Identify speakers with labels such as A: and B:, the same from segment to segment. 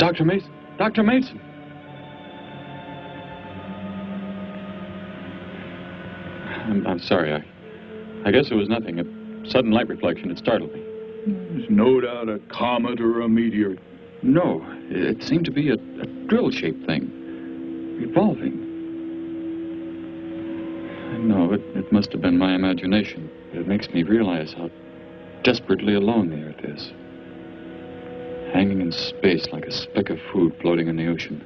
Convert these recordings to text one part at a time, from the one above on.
A: Dr. Mason! Dr. Mason! I'm sorry. I guess it was nothing. A sudden light reflection. It startled me.
B: There's no doubt a comet or a meteor.
A: No, it seemed to be a drill-shaped thing, revolving. No, it must have been my imagination. But it makes me realize how desperately alone the Earth is. Hanging in space like a speck of food floating in the ocean.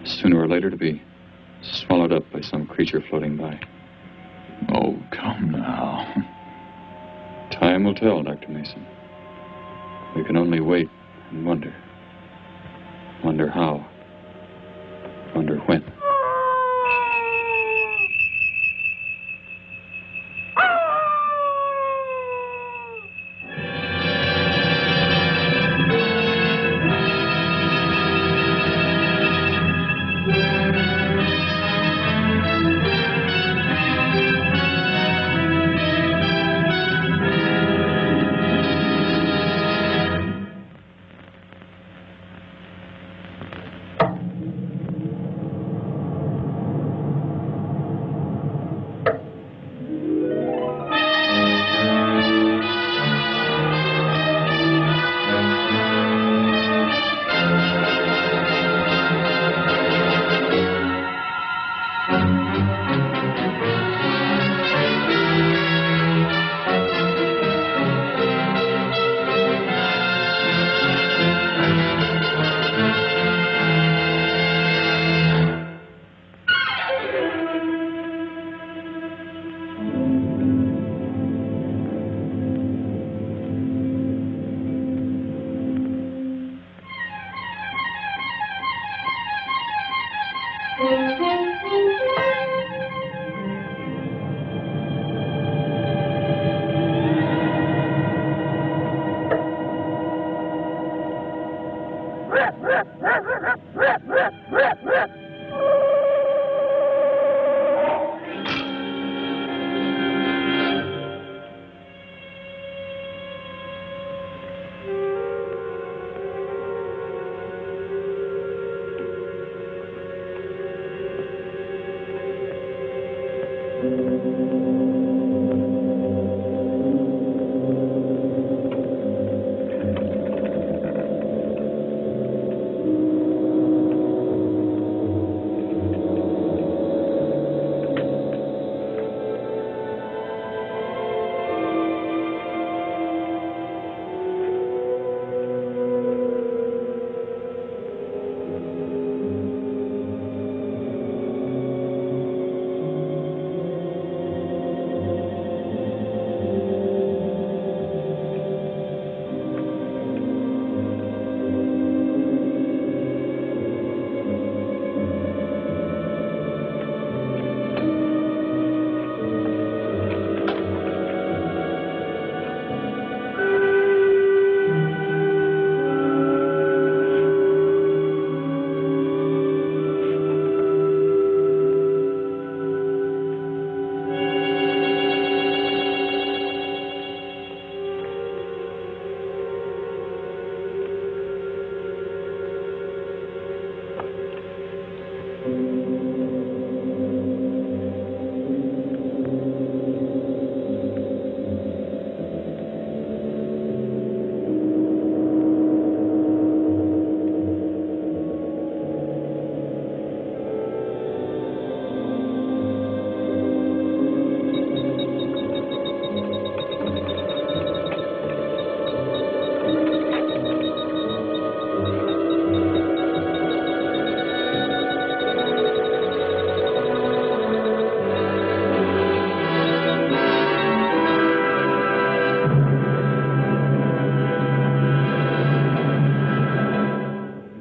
A: Sooner or later to be swallowed up by some creature floating by.
B: Oh, come now.
A: Time will tell, Dr. Mason. We can only wait and wonder. Wonder how. Wonder when.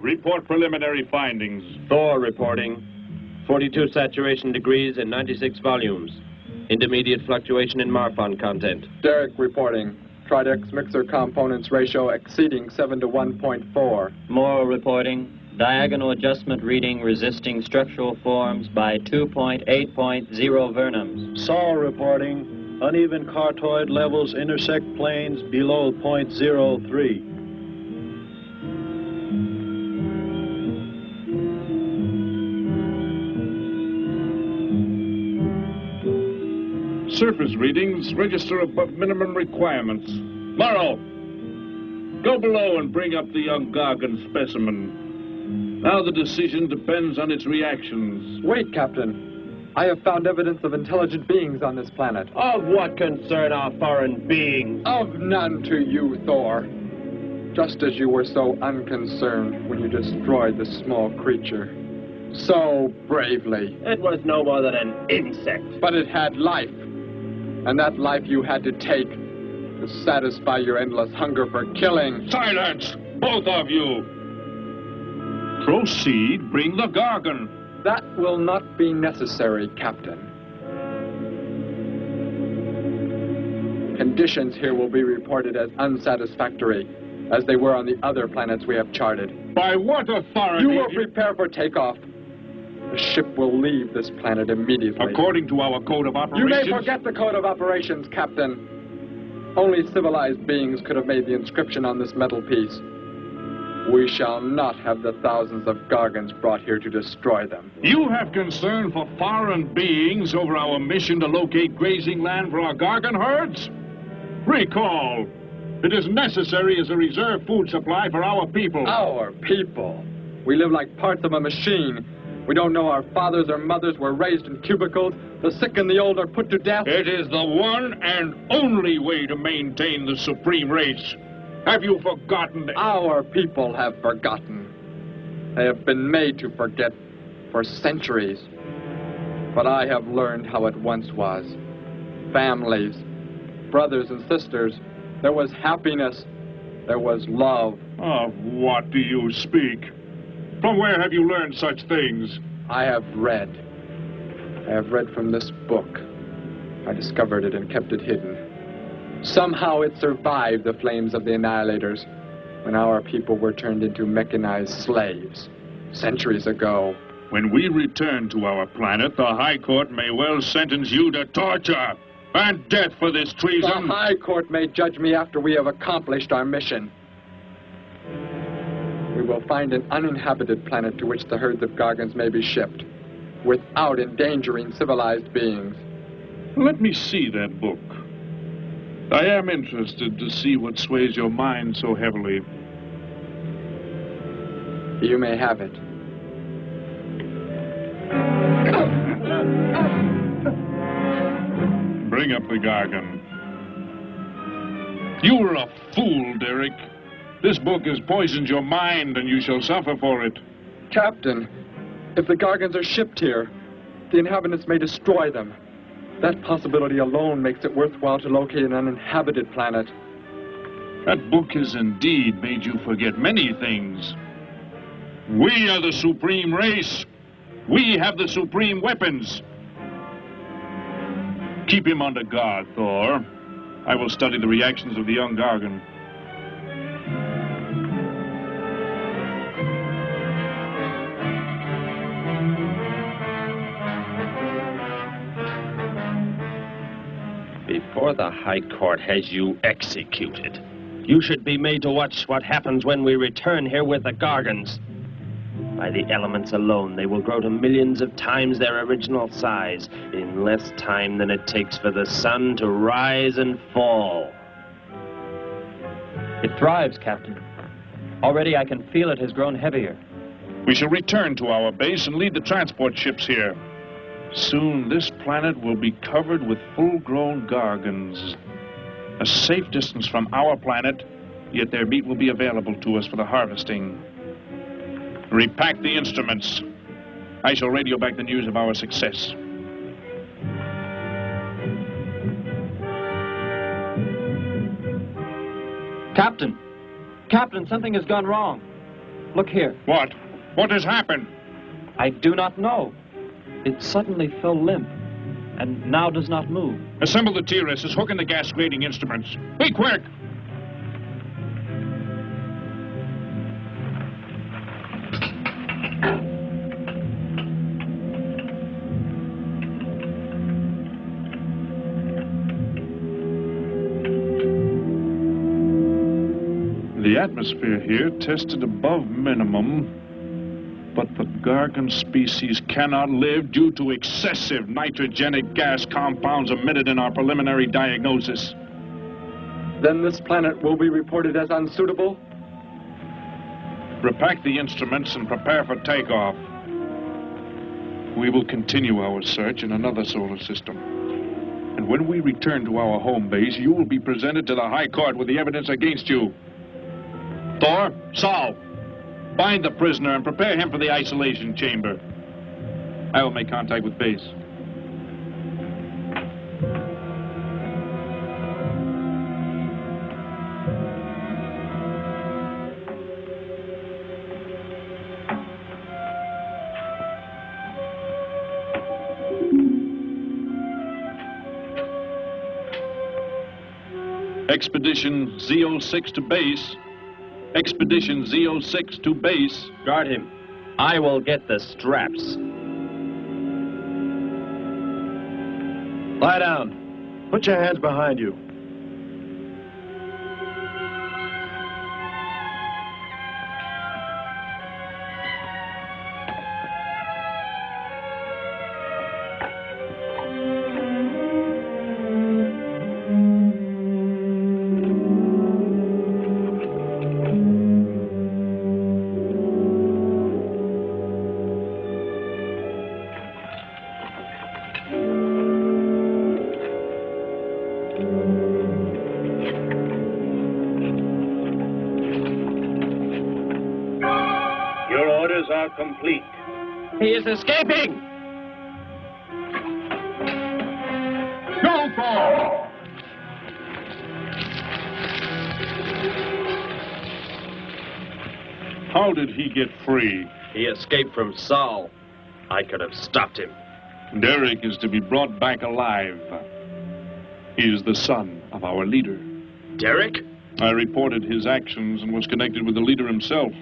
C: Report preliminary findings.
D: Thor reporting. 42 saturation degrees and 96 volumes. Intermediate fluctuation in Marfan content.
E: Derek reporting. Tridex mixer components ratio exceeding 7 to 1.4.
F: Morrow reporting. Diagonal adjustment reading resisting structural forms by 2.8.0 vernums.
G: Saul reporting. Uneven cartoid levels intersect planes below .03.
B: surface readings register above minimum requirements. Morrow, go below and bring up the young Gargan specimen. Now the decision depends on its reactions.
E: Wait, Captain. I have found evidence of intelligent beings on this planet.
D: Of what concern are foreign beings?
E: Of none to you, Thor. Just as you were so unconcerned when you destroyed the small creature. So bravely.
D: It was no more than an insect.
E: But it had life. And that life you had to take to satisfy your endless hunger for killing.
B: Silence, both of you! Proceed, bring the Gargan.
E: That will not be necessary, Captain. Conditions here will be reported as unsatisfactory, as they were on the other planets we have charted.
B: By what authority?
E: You will prepare for takeoff. The ship will leave this planet immediately.
B: According to our code of operations?
E: You may forget the code of operations, Captain. Only civilized beings could have made the inscription on this metal piece. We shall not have the thousands of Gargans brought here to destroy them.
B: You have concern for foreign beings over our mission to locate grazing land for our Gargan herds? Recall, it is necessary as a reserve food supply for our people.
E: Our people? We live like parts of a machine. We don't know our fathers or mothers were raised in cubicles. The sick and the old are put to death.
B: It is the one and only way to maintain the supreme race. Have you forgotten?
E: Our people have forgotten. They have been made to forget for centuries. But I have learned how it once was. Families, brothers and sisters. There was happiness. There was love.
B: Of what do you speak? From where have you learned such things?
E: I have read. I have read from this book. I discovered it and kept it hidden. Somehow it survived the flames of the Annihilators when our people were turned into mechanized slaves centuries ago.
B: When we return to our planet, the High Court may well sentence you to torture and death for this treason.
E: The High Court may judge me after we have accomplished our mission. We will find an uninhabited planet to which the herds of Gargans may be shipped, without endangering civilized beings.
B: Let me see that book. I am interested to see what sways your mind so heavily.
E: You may have it.
B: Bring up the Gargan. You were a fool, Derek. This book has poisoned your mind, and you shall suffer for it.
E: Captain, if the Gargans are shipped here, the inhabitants may destroy them. That possibility alone makes it worthwhile to locate an uninhabited planet.
B: That book has indeed made you forget many things. We are the supreme race. We have the supreme weapons. Keep him under guard, Thor. I will study the reactions of the young Gargan.
D: Before the High Court has you executed, you should be made to watch what happens when we return here with the Gargans. By the elements alone, they will grow to millions of times their original size in less time than it takes for the sun to rise and fall.
F: It thrives, Captain. Already I can feel it has grown heavier.
B: We shall return to our base and lead the transport ships here. Soon this planet will be covered with full-grown Gargans. A safe distance from our planet, yet their meat will be available to us for the harvesting. Repack the instruments. I shall radio back the news of our success.
F: Captain! Captain, something has gone wrong. Look here.
B: What? What has happened?
F: I do not know. It suddenly fell limp, and now does not move.
B: Assemble the TRSs, hook in the gas grading instruments. Be quick! The atmosphere here tested above minimum. But the Gargan species cannot live due to excessive nitrogenic gas compounds emitted in our preliminary diagnosis.
E: Then this planet will be reported as unsuitable?
B: Repack the instruments and prepare for takeoff. We will continue our search in another solar system. And when we return to our home base, you will be presented to the High Court with the evidence against you. Thor, Saul, bind the prisoner and prepare him for the isolation chamber. I will make contact with base. Expedition Z06 to base. Expedition Z06 to base.
D: Guard him. I will get the straps.
G: Lie down. Put your hands behind you.
C: Complete.
D: He is escaping!
B: Go for! How did he get free?
D: He escaped from Saul. I could have stopped him.
B: Derek is to be brought back alive. He is the son of our leader.
D: Derek?
B: I reported his actions and was connected with the leader himself.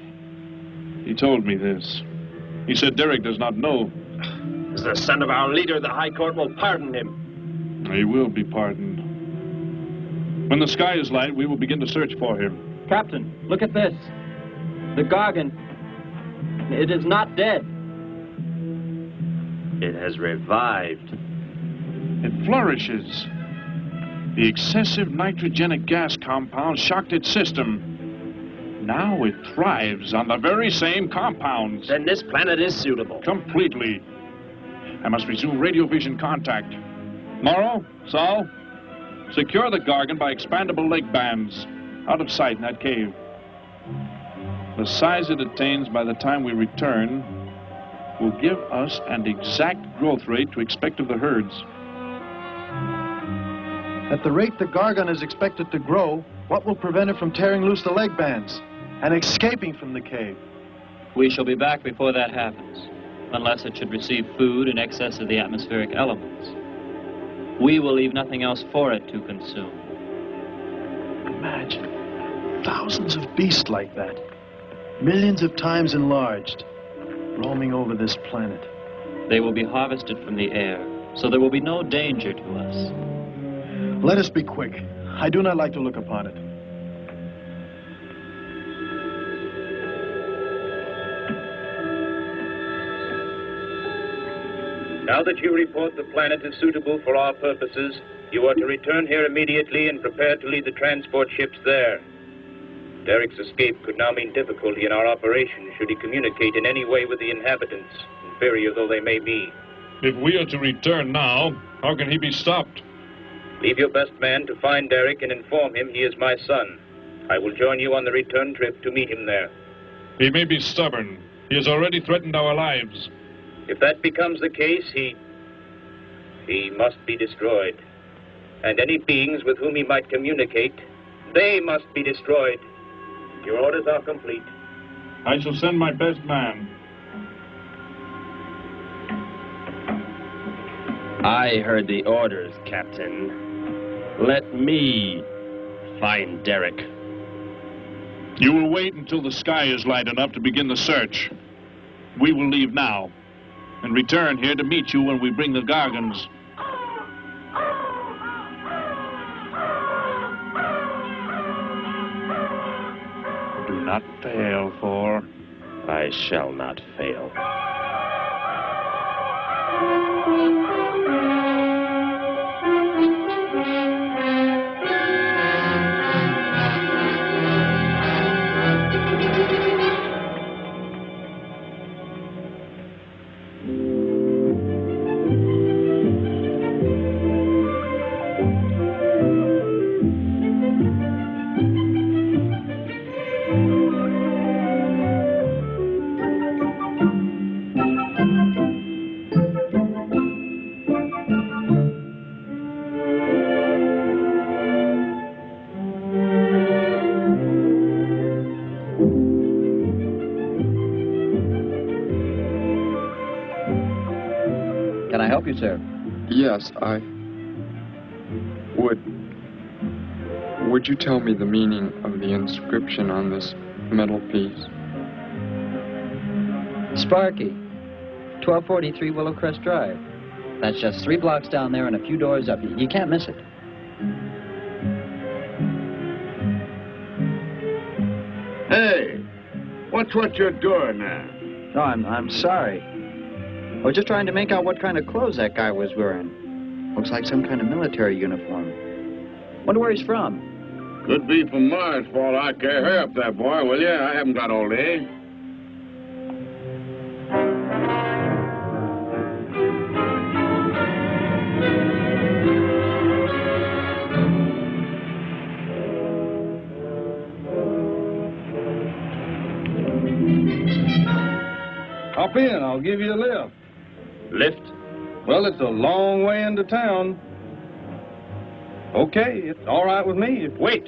B: He told me this. He said Derek does not know.
D: As the son of our leader, the High Court will pardon him.
B: He will be pardoned. When the sky is light, we will begin to search for him.
F: Captain, look at this. The Gargan. It is not dead.
D: It has revived.
B: It flourishes. The excessive nitrogenic gas compound shocked its system. Now it thrives on the very same compounds.
D: Then this planet is suitable.
B: Completely. I must resume radio vision contact. Morrow, Saul, secure the Gargan by expandable leg bands. Out of sight in that cave. The size it attains by the time we return will give us an exact growth rate to expect of the herds.
G: At the rate the Gargan is expected to grow, what will prevent it from tearing loose the leg bands and escaping from the cave?
F: We shall be back before that happens, unless it should receive food in excess of the atmospheric elements. We will leave nothing else for it to consume.
G: Imagine thousands of beasts like that, millions of times enlarged, roaming over this planet.
F: They will be harvested from the air, so there will be no danger to us.
G: Let us be quick. I do not like to look upon it.
C: Now that you report the planet is suitable for our purposes, you are to return here immediately and prepare to lead the transport ships there. Derek's escape could now mean difficulty in our operation should he communicate in any way with the inhabitants, inferior though they may be.
B: If we are to return now, how can he be stopped?
C: Leave your best man to find Derek and inform him he is my son. I will join you on the return trip to meet him there.
B: He may be stubborn. He has already threatened our lives.
C: If that becomes the case, he must be destroyed. And any beings with whom he might communicate, they must be destroyed. Your orders are complete.
B: I shall send my best man.
D: I heard the orders, Captain. Let me find Derek.
B: You will wait until the sky is light enough to begin the search. We will leave now and return here to meet you when we bring the Gargans. Do not fail, Thor.
D: I shall not fail.
H: Can I help you, sir?
E: Yes, Would you tell me the meaning of the inscription on this metal piece?
H: Sparky, 1243 Willowcrest Drive. That's just 3 blocks down there and a few doors up. You can't miss it.
I: Hey, what's what you're doing there?
H: No, I'm sorry. I was just trying to make out what kind of clothes that guy was wearing. Looks like some kind of military uniform. Wonder where he's from.
I: Could be from Mars, for all I care. Hurry up there, boy, will you? I haven't got all day.
J: Hop in, I'll give you a lift.
D: Lift?
J: Well, it's a long way into town. Okay, it's all right with me.
D: Wait.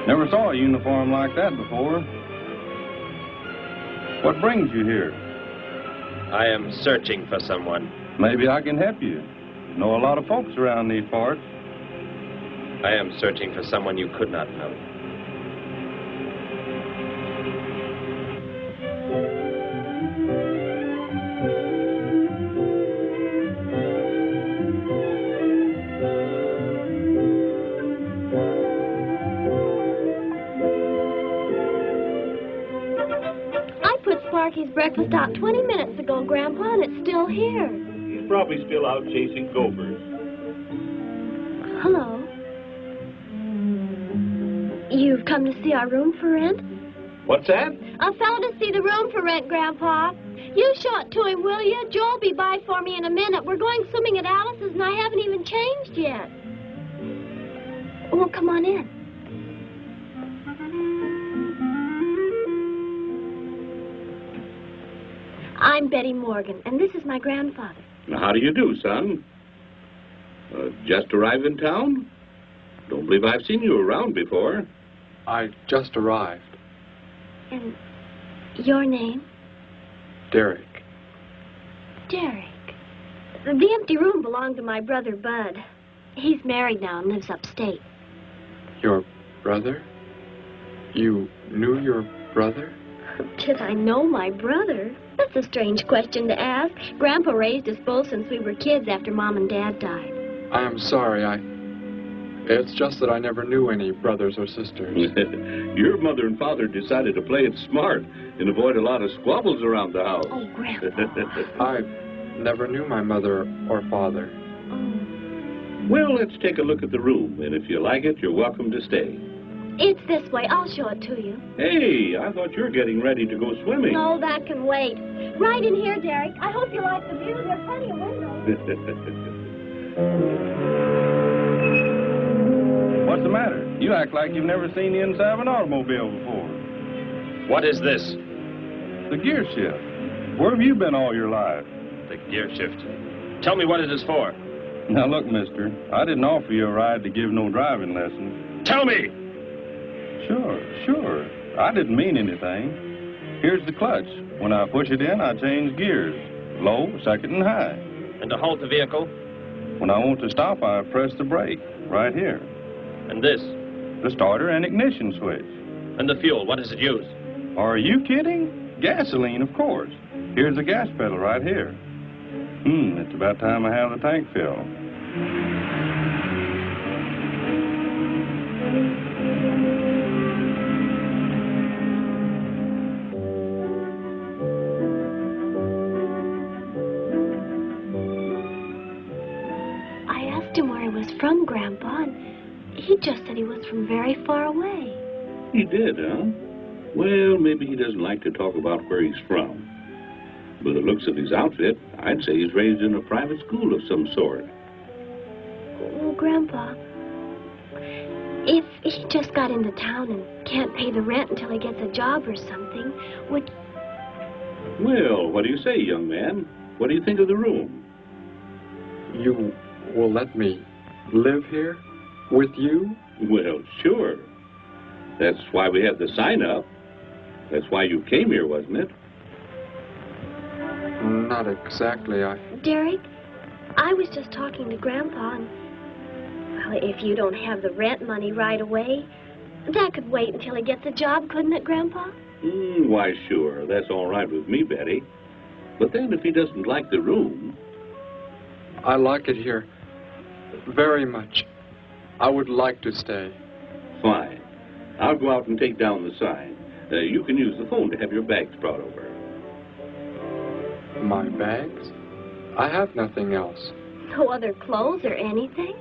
J: Never saw a uniform like that before. What brings you here?
D: I am searching for someone.
J: Maybe I can help you. Know a lot of folks around these parts.
D: I am searching for someone you could not know.
K: I put Sparky's breakfast out 20 minutes ago, Grandpa, and it's still here.
L: He's probably still out chasing gophers.
K: Hello. You've come to see our room for rent?
L: What's that?
K: A fellow to see the room for rent, Grandpa. You show it to him, will you? Joe'll be by for me in a minute. We're going swimming at Alice's, and I haven't even changed yet. Well, come on in. I'm Betty Morgan, and this is my grandfather.
I: Now, how do you do, son? Just arrived in town? Don't believe I've seen you around before.
E: I just arrived.
K: And your name?
E: Derek.
K: Derek. The empty room belonged to my brother, Bud. He's married now and lives upstate.
E: Your brother? You knew your brother?
K: Did I know my brother? That's a strange question to ask. Grandpa raised us both since we were kids after Mom and Dad died.
E: I am sorry, It's just that I never knew any brothers or sisters.
I: Your mother and father decided to play it smart and avoid a lot of squabbles around the house.
K: Oh, Grandpa.
E: I never knew my mother or father.
I: Well, let's take a look at the room, and if you like it, you're welcome to stay.
K: It's this way. I'll show it to you.
I: Hey, I thought you were getting ready to go swimming.
K: No, that can wait. Right in here, Derek. I hope you like the view. There are plenty of windows.
J: What's the matter? You act like you've never seen the inside of an automobile before.
D: What is this?
J: The gear shift. Where have you been all your life?
D: The gear shift. Tell me what it is for.
J: Now, look, mister, I didn't offer you a ride to give no driving lessons.
D: Tell me!
J: Sure. I didn't mean anything. Here's the clutch. When I push it in, I change gears. Low, second, and high.
D: And to halt the vehicle?
J: When I want to stop, I press the brake, right here.
D: And this?
J: The starter and ignition switch.
D: And the fuel, what does it use?
J: Are you kidding? Gasoline, of course. Here's the gas pedal right here. It's about time I have the tank filled.
K: I asked him where he was from, Grandpa, and he just said he was from very far away.
I: He did, huh? Well, maybe he doesn't like to talk about where he's from. By the looks of his outfit, I'd say he's raised in a private school of some sort.
K: Well, Grandpa, if he just got into town and can't pay the rent until he gets a job or something, would...
I: Well, what do you say, young man? What do you think of the room?
E: You will let me live here with you?
I: Well, sure. That's why we have the sign up. That's why you came here, wasn't it?
E: Not exactly.
K: Derek, I was just talking to Grandpa, and... Well, if you don't have the rent money right away, that could wait until he gets a job, couldn't it, Grandpa?
I: Why, sure. That's all right with me, Betty. But then if he doesn't like the room...
E: I like it here very much. I would like to stay.
I: Fine. I'll go out and take down the sign. You can use the phone to have your bags brought over.
E: My bags? I have nothing else.
K: No other clothes or anything?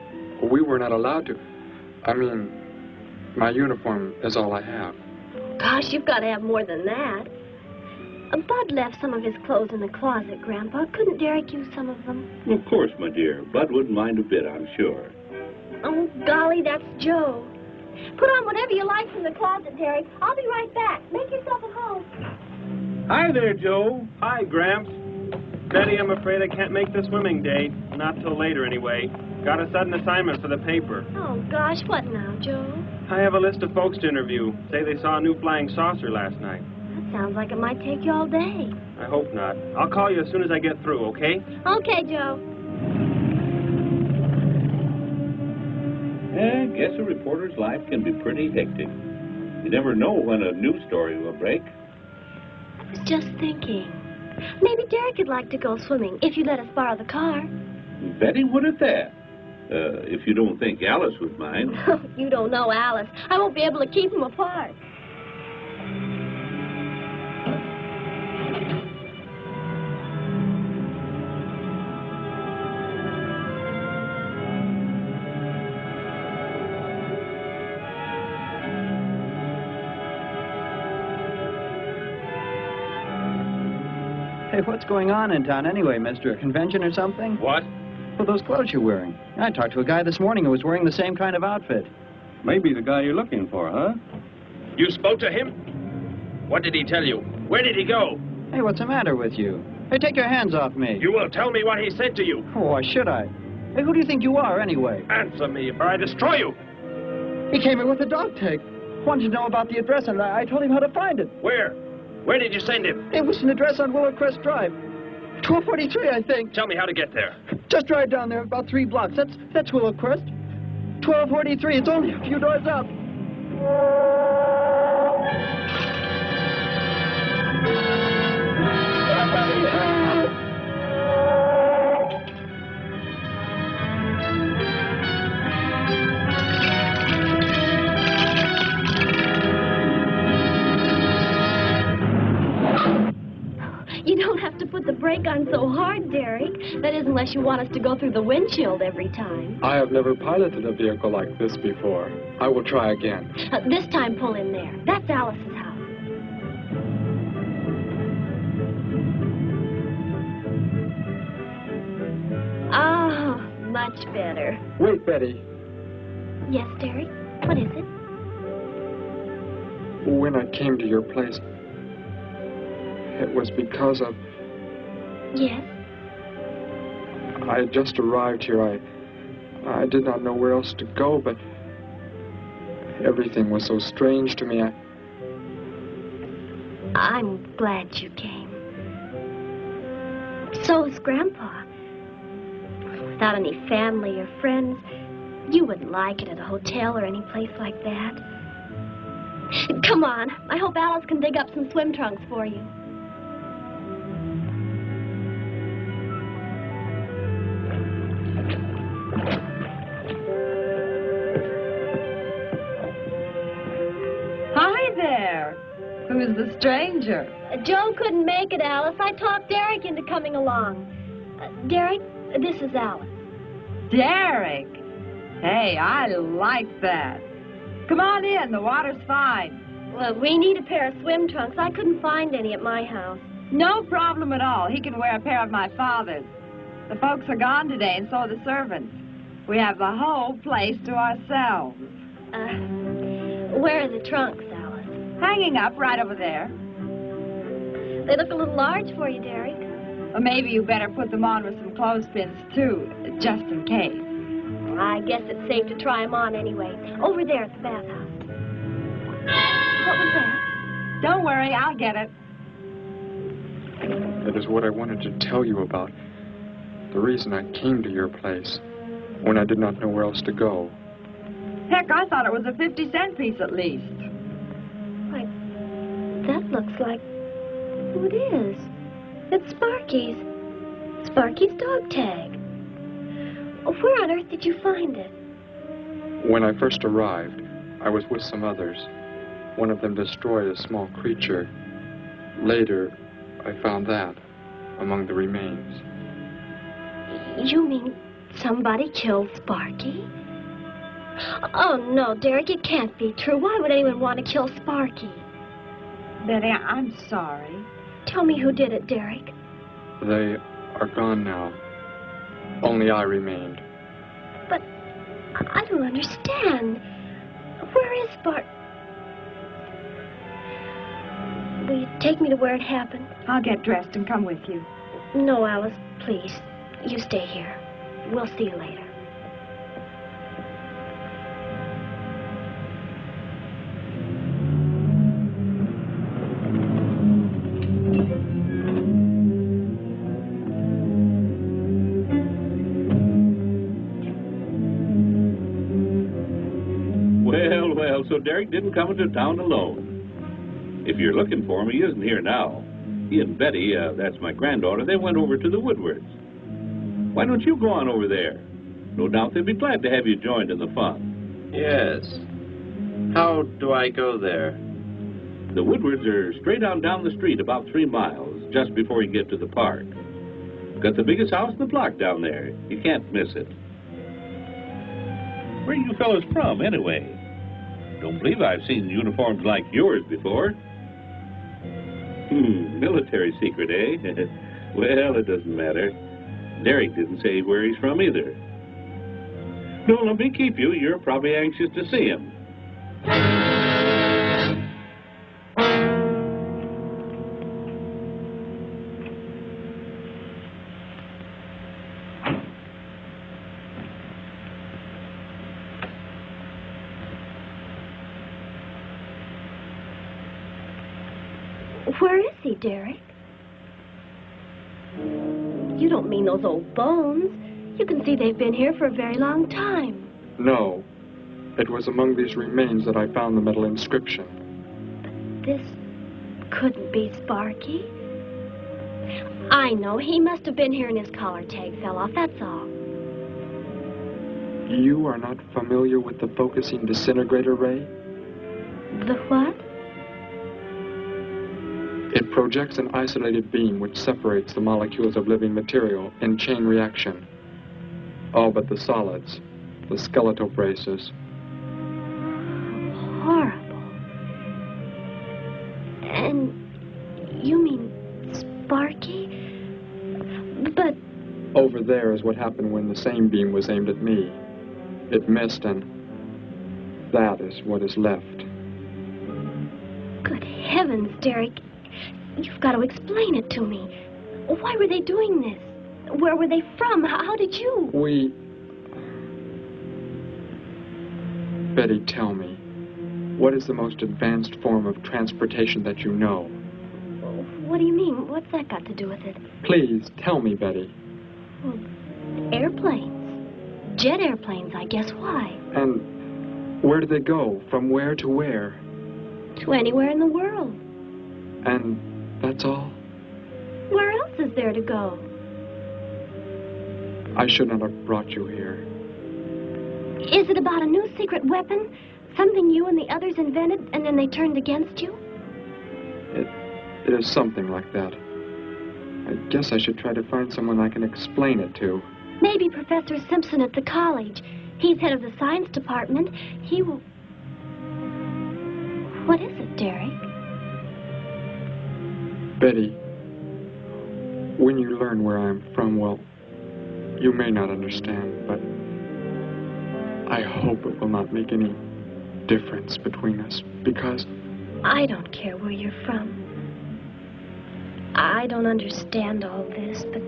E: We were not allowed to. I mean, my uniform is all I have.
K: Gosh, you've got to have more than that. Bud left some of his clothes in the closet, Grandpa. Couldn't Derek use some of them?
I: Of course, my dear. Bud wouldn't mind a bit, I'm sure.
K: Oh, golly, that's Joe. Put on whatever you like from the closet, Derek. I'll be right back. Make yourself at home.
J: Hi there, Joe.
D: Hi, Gramps. Betty, I'm afraid I can't make the swimming date. Not till later, anyway. Got a sudden assignment for the paper.
K: Oh, gosh, what now, Joe?
D: I have a list of folks to interview. Say they saw a new flying saucer last night.
K: That sounds like it might take you all day.
D: I hope not. I'll call you as soon as I get through, okay?
K: Okay, Joe.
I: I guess a reporter's life can be pretty hectic. You never know when a news story will break.
K: I was just thinking. Maybe Derek would like to go swimming if you let us borrow the car.
I: Betty would at that. If you don't think Alice would mind.
K: You don't know Alice. I won't be able to keep them apart.
H: Hey, what's going on in town anyway, mister? A convention or something?
D: What?
H: Well, those clothes you're wearing. I talked to a guy this morning who was wearing the same kind of outfit.
J: Maybe the guy you're looking for, huh?
D: You spoke to him? What did he tell you? Where did he go?
H: Hey, what's the matter with you? Hey, take your hands off me.
D: You will tell me what he said to you.
H: Oh, why should I? Hey, who do you think you are, anyway?
D: Answer me, or I destroy you.
H: He came in with a dog tag. Wanted to know about the address, and I told him how to find it.
D: Where? Where did you send him?
H: It was an address on Willow Crest Drive. 1243, I think.
D: Tell me how to get there.
H: Just drive down there about 3 blocks. That's Willow Crest. 1243. It's only a few doors up. Somebody help!
K: You don't have to put the brake on so hard, Derek. That is, unless you want us to go through the windshield every time.
E: I have never piloted a vehicle like this before. I will try again.
K: This time, pull in there. That's Alice's house. Oh, much better.
E: Wait, Betty.
K: Yes, Derek? What is it?
E: When I came to your place, it was because of...
K: Yes?
E: I had just arrived here. I did not know where else to go, but everything was so strange to me.
K: I'm glad you came. So is Grandpa. Without any family or friends, you wouldn't like it at a hotel or any place like that. Come on. I hope Alice can dig up some swim trunks for you.
M: Who's the stranger?
K: Joe couldn't make it, Alice. I talked Derek into coming along. Derek, this is Alice.
M: Derek? Hey, I like that. Come on in, the water's fine.
K: Well, we need a pair of swim trunks. I couldn't find any at my house.
M: No problem at all. He can wear a pair of my father's. The folks are gone today, and so are the servants. We have the whole place to ourselves.
K: Where are the trunks, Alice?
M: Hanging up right over there.
K: They look a little large for you, Derek.
M: Or maybe you better put them on with some clothespins, too, just in case.
K: I guess it's safe to try them on anyway. Over there at the bathhouse. What was that?
M: Don't worry, I'll get it.
E: That is what I wanted to tell you about. The reason I came to your place when I did not know where else to go.
M: Heck, I thought it was a 50-cent piece at least.
K: Why, that looks like... Who it is? It's Sparky's. Sparky's dog tag. Where on earth did you find it?
E: When I first arrived, I was with some others. One of them destroyed a small creature. Later, I found that among the remains.
K: You mean somebody killed Sparky? Oh, no, Derek, it can't be true. Why would anyone want to kill Sparky?
M: Betty, I'm sorry.
K: Tell me who did it, Derek.
E: They are gone now. Only I remained.
K: But I don't understand. Where is Sparky? Will you take me to where it happened?
M: I'll get dressed and come with you.
K: No, Alice, please. You stay here. We'll see you later.
I: Well, so Derek didn't come into town alone. If you're looking for him, he isn't here now. He and Betty, that's my granddaughter, they went over to the Woodwards. Why don't you go on over there? No doubt they'd be glad to have you joined in the fun.
D: Yes. How do I go there?
I: The Woodwards are straight on down the street about 3 miles, just before you get to the park. Got the biggest house in the block down there. You can't miss it. Where are you fellas from, anyway? Don't believe I've seen uniforms like yours before. Military secret, eh? Well, it doesn't matter. Derek didn't say where he's from either. Don't let me keep you. You're probably anxious to see him.
K: Where is he, Derek? You don't mean those old bones. You can see they've been here for a very long time.
E: No. It was among these remains that I found the metal inscription.
K: But this couldn't be Sparky. I know. He must have been here and his collar tag fell off, that's all.
E: You are not familiar with the focusing disintegrator ray?
K: The what?
E: It projects an isolated beam which separates the molecules of living material in chain reaction. All but the solids, the skeletal braces.
K: Horrible. And you mean Sparky? But...
E: Over there is what happened when the same beam was aimed at me. It missed, and that is what is left.
K: Good heavens, Derek. You've got to explain it to me. Why were they doing this? Where were they from? How did you...
E: Betty, tell me, what is the most advanced form of transportation that you know?
K: What do you mean? What's that got to do with it?
E: Please, tell me, Betty.
K: Well, airplanes. Jet airplanes, I guess. Why?
E: And where do they go? From where to where?
K: To anywhere in the world.
E: And that's all?
K: Where else is there to go?
E: I should not have brought you here.
K: Is it about a new secret weapon? Something you and the others invented and then they turned against you?
E: It is something like that. I guess I should try to find someone I can explain it to.
K: Maybe Professor Simpson at the college. He's head of the science department. He will... What is it, Derek?
E: Betty, when you learn where I'm from, well, you may not understand, but I hope it will not make any difference between us, because...
K: I don't care where you're from. I don't understand all this, but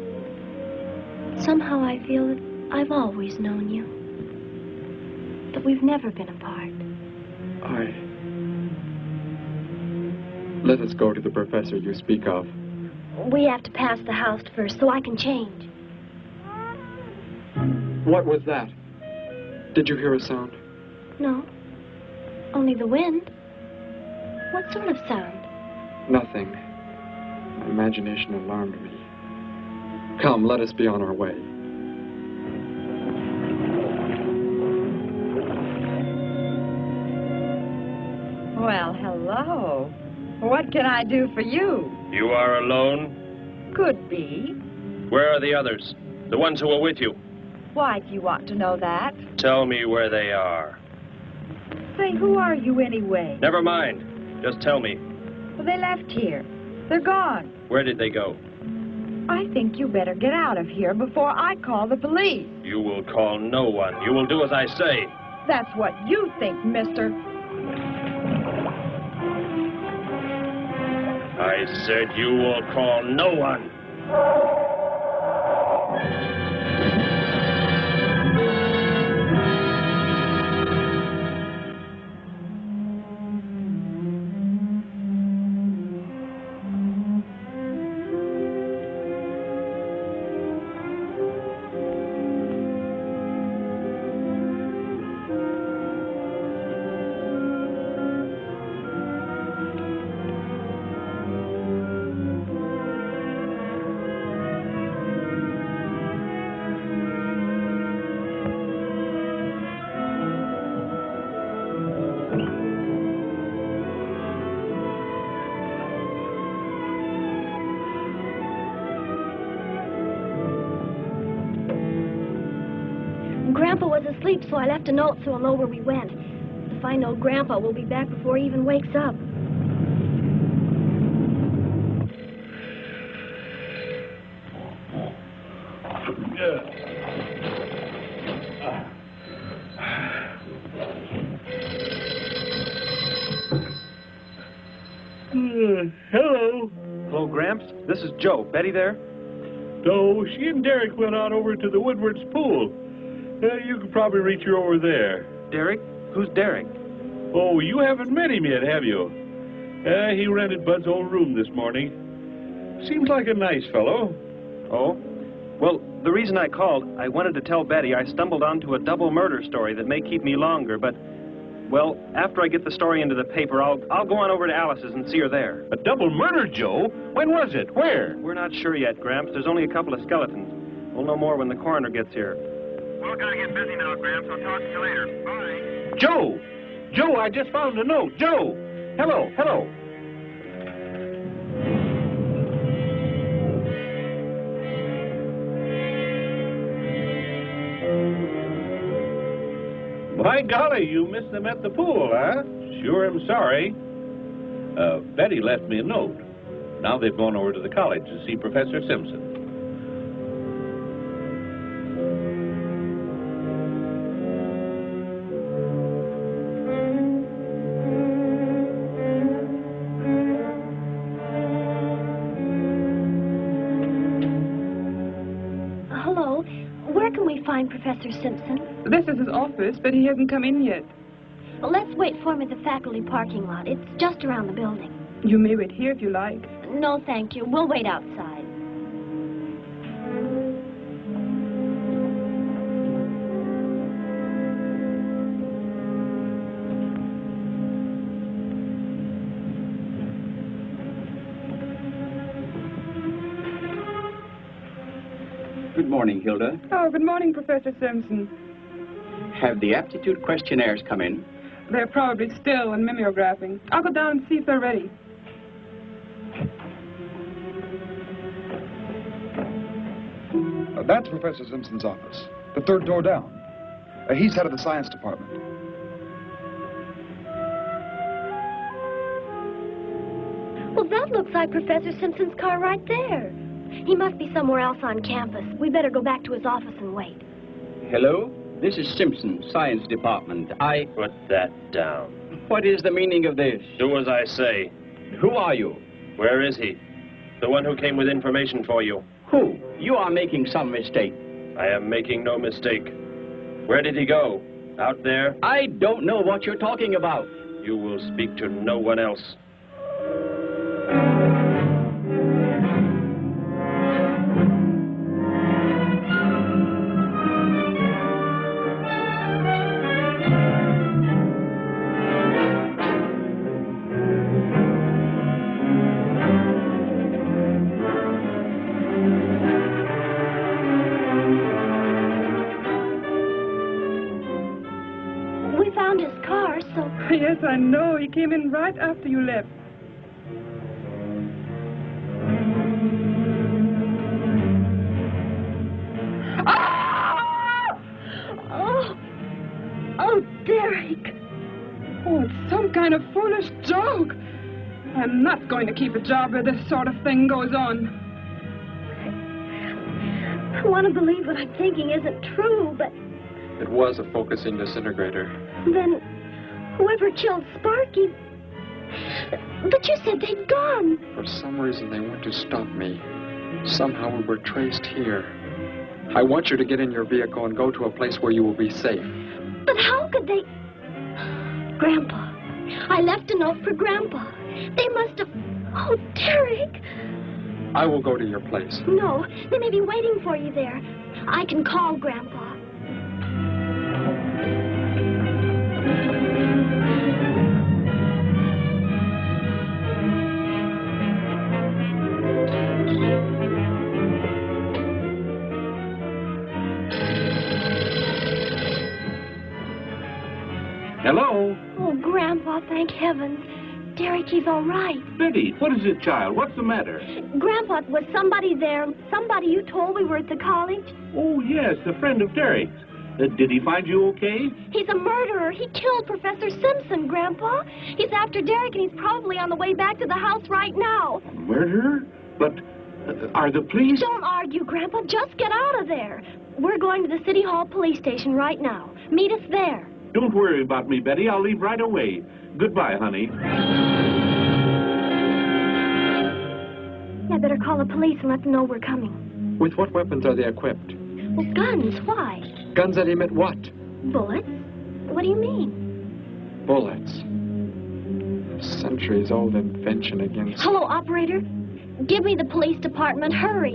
K: somehow I feel that I've always known you. That we've never been apart.
E: Let us go to the professor you speak of.
K: We have to pass the house first so I can change.
E: What was that? Did you hear a sound?
K: No. Only the wind. What sort of sound?
E: Nothing. My imagination alarmed me. Come, let us be on our way.
M: Well, hello. What can I do for you?
D: You are alone?
M: Could be.
D: Where are the others? The ones who were with you?
M: Why do you want to know that?
D: Tell me where they are.
M: Say, who are you anyway?
D: Never mind. Just tell me.
M: Well, they left here. They're gone.
D: Where did they go?
M: I think you better get out of here before I call the police.
D: You will call no one. You will do as I say.
M: That's what you think, mister.
D: I said you will call no one.
K: Grandpa was asleep, so I left a note so he'll know where we went. If I know Grandpa, we'll be back before he even wakes up.
L: Hello.
J: Hello, Gramps. This is Joe. Betty there?
L: No, she and Derek went on over to the Woodward's pool. You could probably reach her over there.
J: Derek? Who's Derek?
L: Oh, you haven't met him yet, have you? He rented Bud's old room this morning. Seems like a nice fellow.
J: Oh? Well, the reason I called, I wanted to tell Betty I stumbled onto a double murder story that may keep me longer, but, well, after I get the story into the paper, I'll go on over to Alice's and see her there.
L: A double murder, Joe? When was it? Where?
J: We're not sure yet, Gramps. There's only a couple of skeletons. We'll know more when the coroner gets here.
N: Well, gotta get busy now, Gramps. I'll talk to you later. Bye.
L: Joe! Joe, I just found a note. Joe! Hello, hello. By golly, you missed them at the pool, huh? Sure am sorry. Betty left me a note. Now they've gone over to the college to see Professor Simpson.
K: Hello. Where can we find Professor Simpson?
O: This is his office, but he hasn't come in yet.
K: Well, let's wait for him at the faculty parking lot. It's just around the building.
O: You may wait here if you like.
K: No, thank you. We'll wait outside.
P: Good morning, Hilda.
O: Oh, good morning, Professor Simpson.
P: Have the aptitude questionnaires come in?
O: They're probably still in mimeographing. I'll go down and see if they're ready.
Q: That's Professor Simpson's office. The third door down. He's head of the science department.
K: Well, that looks like Professor Simpson's car right there. He must be somewhere else on campus. We better go back to his office and wait.
P: Hello? This is Simpson, science department.
D: Put that down.
P: What is the meaning of this?
D: Do as I say.
P: Who are you?
D: Where is he? The one who came with information for you.
P: Who? You are making some mistake.
D: I am making no mistake. Where did he go? Out there?
P: I don't know what you're talking about.
D: You will speak to no one else.
O: Yes, I know. He came in right after you left.
K: Ah! Oh, Derek.
O: Oh, it's some kind of foolish joke. I'm not going to keep a job where this sort of thing goes on.
K: I want to believe what I'm thinking isn't true, but...
E: It was a focusing disintegrator.
K: Then... whoever killed Sparky... But you said they'd gone.
E: For some reason, they went to stop me. Somehow we were traced here. I want you to get in your vehicle and go to a place where you will be safe.
K: But how could they... Grandpa. I left a note for Grandpa. They must have... Oh, Derek.
E: I will go to your place.
K: No, they may be waiting for you there. I can call Grandpa.
L: Hello?
K: Oh, Grandpa, thank heavens. Derek, he's all right.
L: Betty, what is it, child? What's the matter?
K: Grandpa, was somebody there? Somebody you told we were at the college?
L: Oh, yes, a friend of Derek's. Did he find you okay?
K: He's a murderer. He killed Professor Simpson, Grandpa. He's after Derek, and he's probably on the way back to the house right now.
L: A murderer? But are the police...
K: Don't argue, Grandpa. Just get out of there. We're going to the City Hall police station right now. Meet us there.
L: Don't worry about me, Betty. I'll leave right away. Goodbye, honey.
K: I better call the police and let them know we're coming.
E: With what weapons are they equipped?
K: Well, guns. Why?
E: Guns that emit what?
K: Bullets? What do you mean?
E: Bullets. A centuries-old invention against...
K: Hello, operator. Give me the police department. Hurry.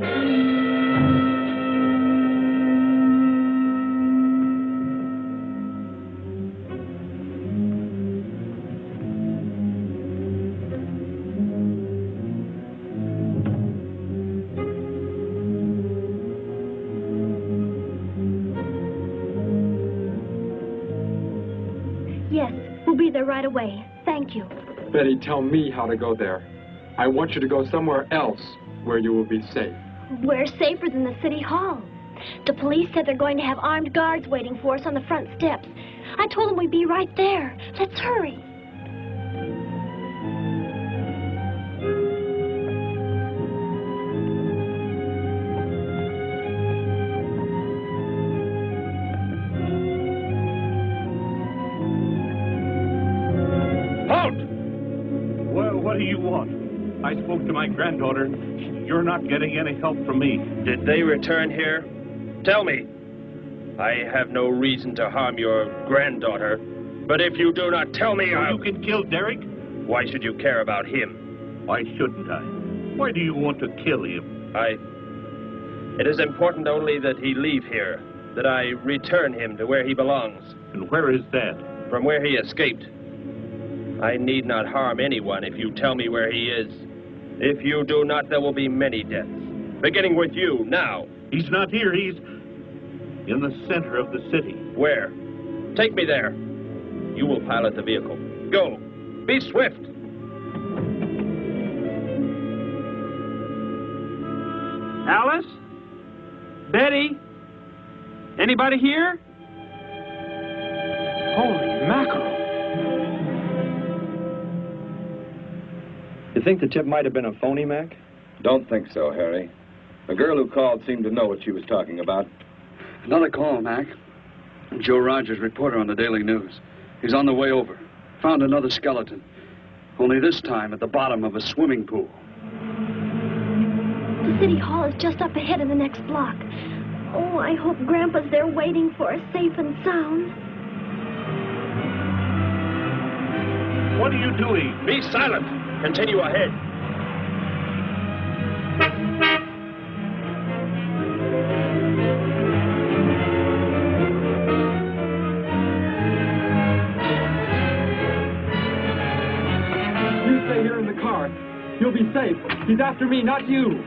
K: Yes, we'll be there right away. Thank you.
E: Betty, tell me how to go there. I want you to go somewhere else where you will be safe.
K: We're safer than the City Hall. The police said they're going to have armed guards waiting for us on the front steps. I told them we'd be right there. Let's hurry.
L: What do you want? I spoke to my granddaughter. You're not getting any help from me.
D: Did they return here? Tell me. I have no reason to harm your granddaughter, but if you do not tell me,
L: You can kill Derek?
D: Why should you care about him?
L: Why shouldn't I? Why do you want to kill him?
D: It is important only that he leave here, that I return him to where he belongs.
L: And where is that?
D: From where he escaped. I need not harm anyone if you tell me where he is. If you do not, there will be many deaths. Beginning with you, now.
L: He's not here. He's in the center of the city.
D: Where? Take me there. You will pilot the vehicle. Go. Be swift.
J: Alice? Betty? Anybody here? Holy mackerel.
R: You think the tip might have been a phony, Mac?
S: Don't think so, Harry. The girl who called seemed to know what she was talking about.
T: Another call, Mac. Joe Rogers, reporter on the Daily News. He's on the way over. Found another skeleton. Only this time at the bottom of a swimming pool.
K: The city hall is just up ahead in the next block. Oh, I hope Grandpa's there waiting for us safe and sound.
B: What are you doing?
D: Be silent. Continue ahead.
E: You stay here in the car. You'll be safe. He's after me, not you.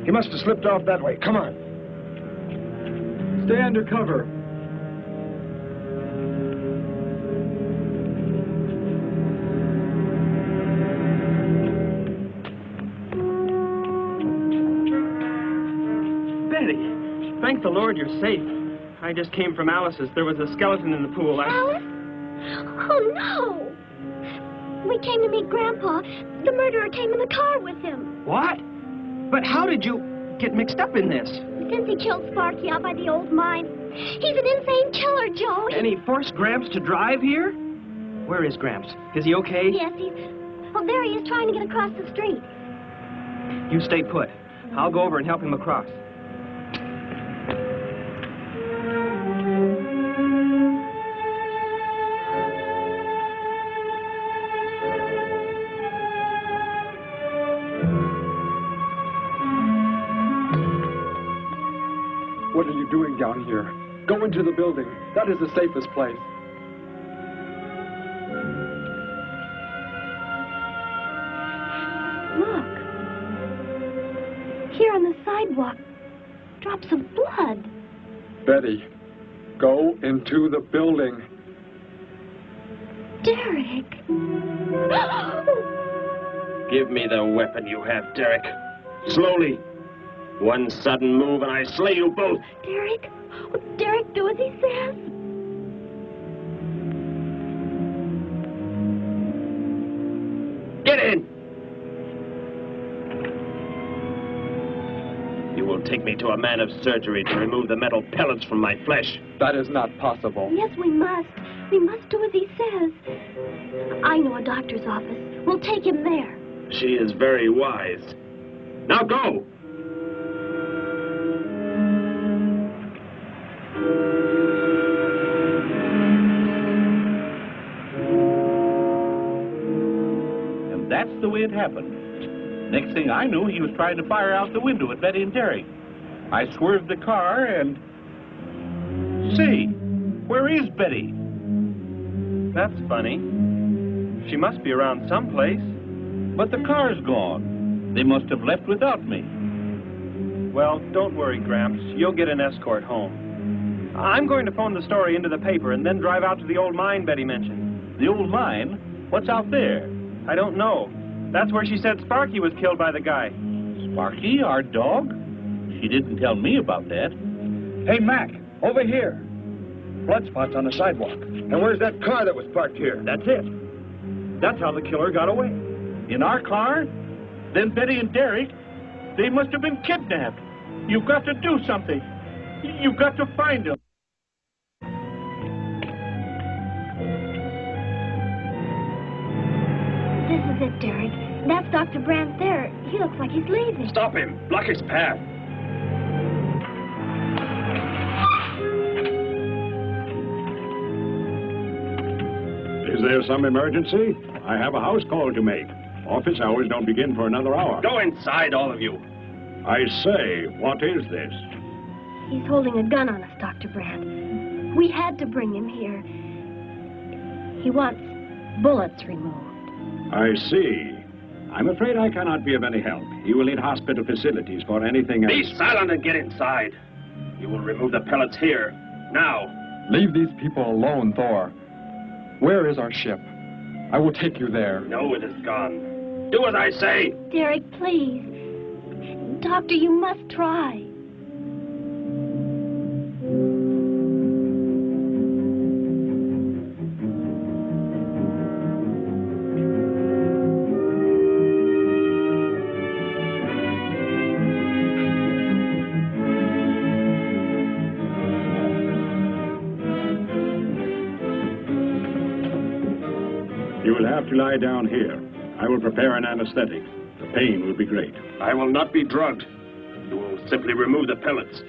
Q: He must have slipped off that way. Come on.
E: Stay under cover.
J: Betty, thank the Lord you're safe. I just came from Alice's. There was a skeleton in the pool.
K: Alice? Oh, no. We came to meet Grandpa. The murderer came in the car with him.
J: What? But how did you get mixed up in this?
K: Since he killed Sparky out by the old mine. He's an insane killer, Joe.
J: And he forced Gramps to drive here? Where is Gramps? Is he okay?
K: Yes, well, there he is trying to get across the street.
J: You stay put. I'll go over and help him across.
E: What are you doing down here? Go into the building. That is the safest place.
K: Look. Here on the sidewalk. Drops of blood.
E: Betty, go into the building.
K: Derek.
D: Give me the weapon you have, Derek. Slowly. One sudden move and I slay you both.
K: Derek? Will Derek do as he says?
D: Get in! You will take me to a man of surgery to remove the metal pellets from my flesh.
E: That is not possible.
K: Yes, we must. We must do as he says. I know a doctor's office. We'll take him there.
D: She is very wise. Now go!
L: And that's the way it happened. Next thing I knew, he was trying to fire out the window at Betty and Derek. I swerved the car and... Say, where is Betty?
J: That's funny. She must be around someplace.
L: But the car's gone. They must have left without me.
J: Well, don't worry, Gramps. You'll get an escort home. I'm going to phone the story into the paper and then drive out to the old mine Betty mentioned.
L: The old mine? What's out there?
J: I don't know. That's where she said Sparky was killed by the guy.
L: Sparky, our dog? She didn't tell me about that.
Q: Hey, Mac, over here.
L: blood spots on the sidewalk.
S: And where's that car that was parked here?
L: That's it. That's how the killer got away. In our car? Then Betty and Derek, they must have been kidnapped. You've got to do something. You've got to find them.
K: This is it, Derek. That's Dr. Brandt there. He looks like he's leaving.
D: Stop him. Block his path.
I: Is there some emergency? I have a house call to make. Office hours don't begin for another hour.
D: Go inside, all of you.
I: I say, what is this?
K: He's holding a gun on us, Dr. Brandt. We had to bring him here. He wants bullets removed.
I: I see. I'm afraid I cannot be of any help. You will need hospital facilities for anything else.
D: Be silent and get inside. You will remove the pellets here, now.
E: Leave these people alone, Thor. Where is our ship? I will take you there.
D: No, it is gone. Do as I say.
K: Derek, please. Doctor, you must try.
I: You will have to lie down here. I will prepare an anesthetic. The pain will be great.
D: I will not be drugged. You will simply remove the pellets.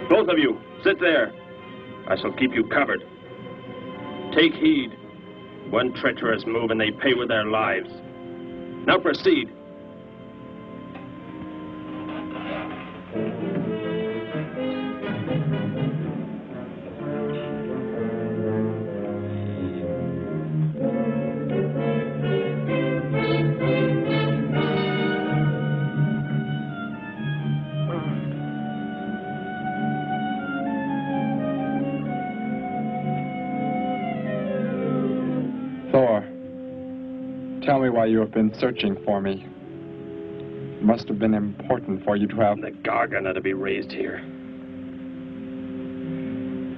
D: Both of you, sit there. I shall keep you covered. Take heed. One treacherous move and they pay with their lives. Now proceed.
E: Thor, tell me why you have been searching for me. It must have been important for you to have...
D: The Gargan are to be raised here.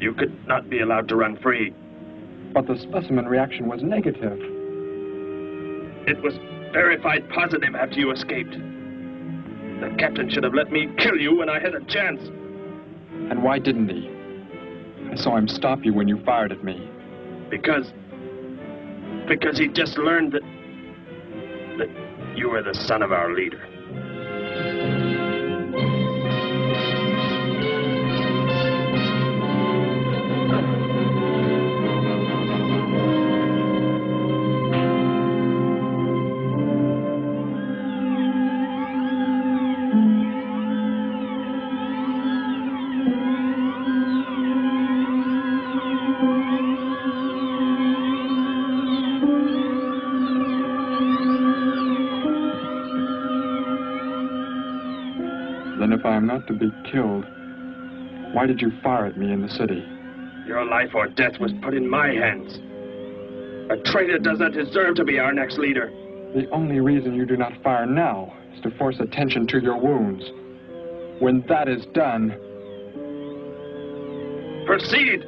D: You could not be allowed to run free.
E: But the specimen reaction was negative.
D: It was verified positive after you escaped. The captain should have let me kill you when I had a chance.
E: And why didn't he? I saw him stop you when you fired at me.
D: Because he just learned that you were the son of our leader.
E: Then if I am not to be killed, why did you fire at me in the city?
D: Your life or death was put in my hands. A traitor does not deserve to be our next leader.
E: The only reason you do not fire now is to force attention to your wounds. When that is done...
D: Proceed!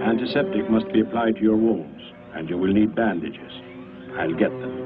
I: Antiseptic must be applied to your wounds, and you will need bandages. I'll get them.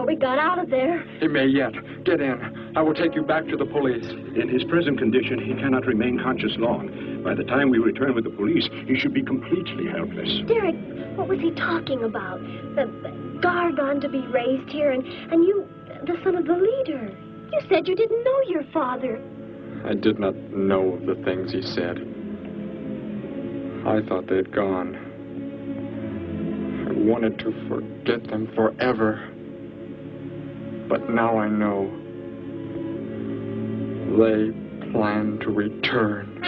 K: We got out of there.
E: He may yet. Get in. I will take you back to the police.
I: In his present condition, he cannot remain conscious long. By the time we return with the police, he should be completely helpless.
K: Derek, what was he talking about? The Gargon to be raised here, and you, the son of the leader. You said you didn't know your father.
E: I did not know the things he said. I thought they'd gone. I wanted to forget them forever. But now I know. They plan to return.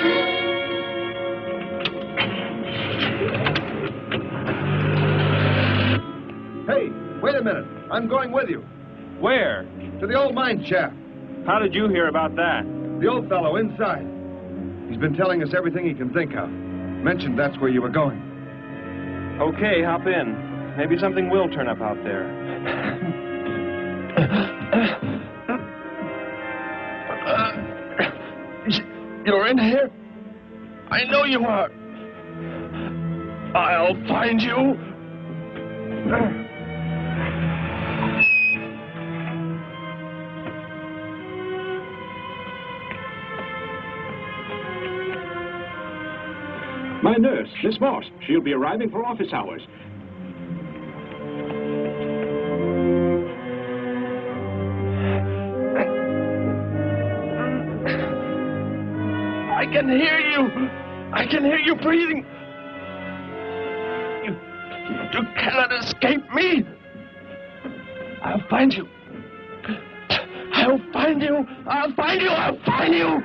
U: Hey, wait a minute. I'm going with you.
J: Where?
U: To the old mine shaft.
J: How did you hear about that?
U: The old fellow inside. He's been telling us everything he can think of. Mentioned that's where you were going.
J: Okay, hop in. Maybe something will turn up out there.
D: You're in here? I know you are. I'll find you.
I: My nurse, Miss Moss. She'll be arriving for office hours.
D: I can hear you. I can hear you breathing. You cannot escape me. I'll find you. I'll find you. I'll find you. I'll find you.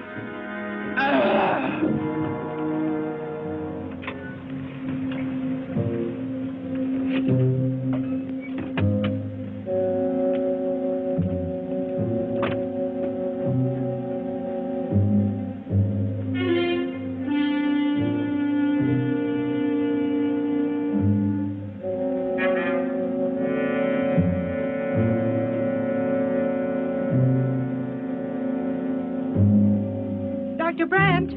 O: Dr. Brandt!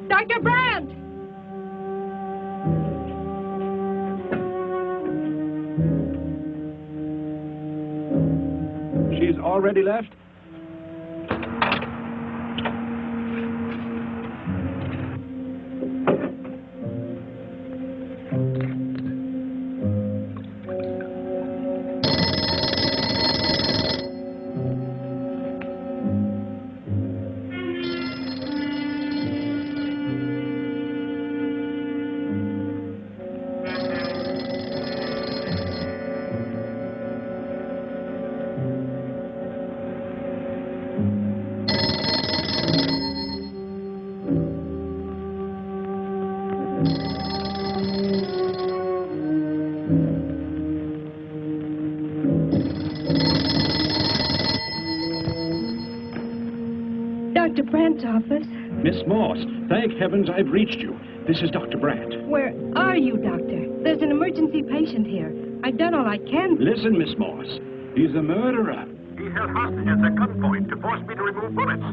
O: Dr. Brandt!
I: She's already left?
O: Dr. Brandt's office.
I: Miss Moss, thank heavens I've reached you. This is Dr. Brandt.
O: Where are you, Doctor? There's an emergency patient here. I've done all I can.
I: Listen, Miss Moss. He's a murderer.
N: He held hostages at gunpoint to force me to remove bullets.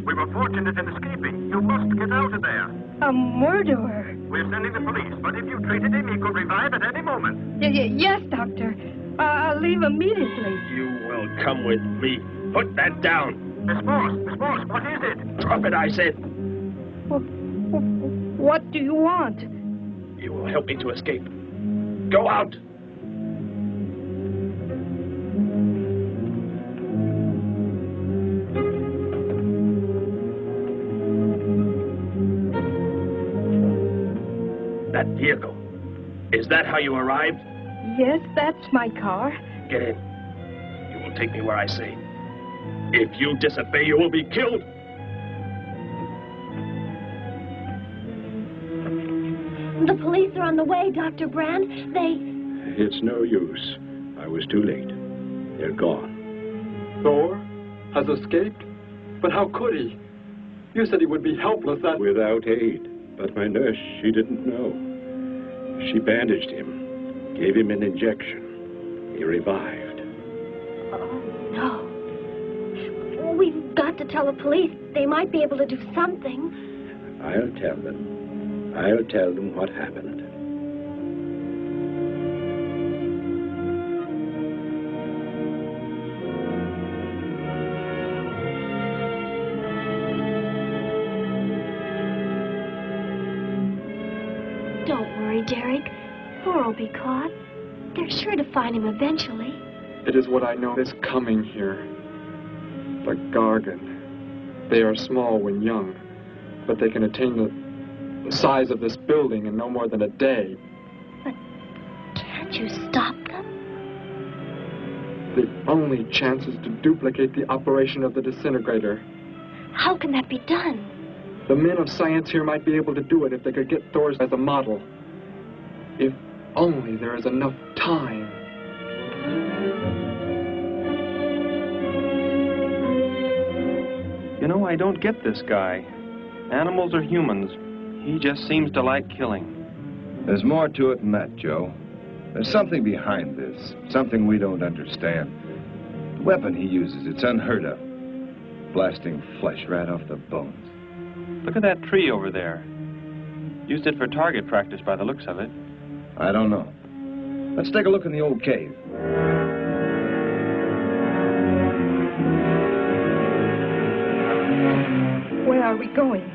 N: We were fortunate in escaping. You must get out of there.
O: A murderer?
N: We're sending the police, but if you treated him, he could revive at any moment.
O: Yes, Doctor. I'll leave immediately.
D: You will come with me. Put that down.
N: Miss Moss, what is it?
D: Drop it, I said.
O: What do you want?
D: You will help me to escape. Go out. That vehicle. Is that how you arrived?
O: Yes, that's my car.
D: Get in. You will take me where I say. If you disobey, you will be killed.
K: The police are on the way, Dr. Brandt.
I: It's no use. I was too late. They're gone.
E: Thor has escaped? But how could he? You said he would be helpless at...
I: Without aid. But my nurse, she didn't know. She bandaged him, gave him an injection. He revived.
K: Oh, no. We've got to tell the police. They might be able to do something.
I: I'll tell them. I'll tell them what happened.
K: Don't worry, Derek. Thor will be caught. They're sure to find him eventually.
E: It is what I know is coming here. The Gargan. They are small when young, but they can attain the size of this building in no more than a day.
K: But can't you stop them?
E: The only chance is to duplicate the operation of the disintegrator.
K: How can that be done?
E: The men of science here might be able to do it if they could get Thor as a model. If only there is enough time.
J: You know, I don't get this guy. Animals or humans, he just seems to like killing.
U: There's more to it than that, Joe. There's something behind this, something we don't understand. The weapon he uses, it's unheard of. Blasting flesh right off the bones.
J: Look at that tree over there. Used it for target practice by the looks of it.
U: I don't know. Let's take a look in the old cave.
O: Where are we going?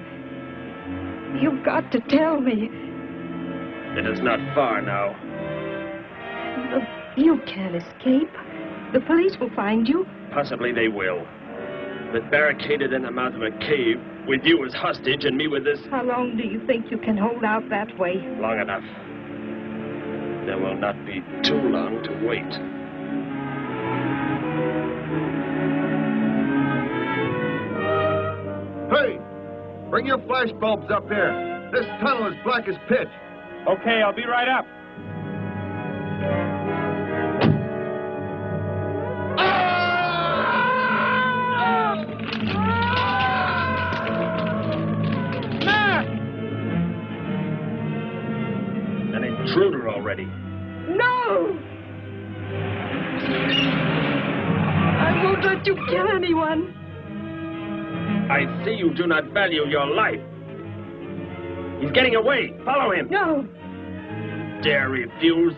O: You've got to tell me.
D: It is not far now.
O: You can't escape. The police will find you.
D: Possibly they will. But barricaded in the mouth of a cave, with you as hostage and me with this...
O: How long do you think you can hold out that way?
D: Long enough. There will not be too long to wait.
U: Hey! Bring your flash bulbs up here. This tunnel is black as pitch.
J: Okay, I'll be right up.
D: An intruder already.
O: No! I won't let you kill anyone.
D: I see you do not value your life. He's getting away. Follow him.
O: No.
D: Dare refuse?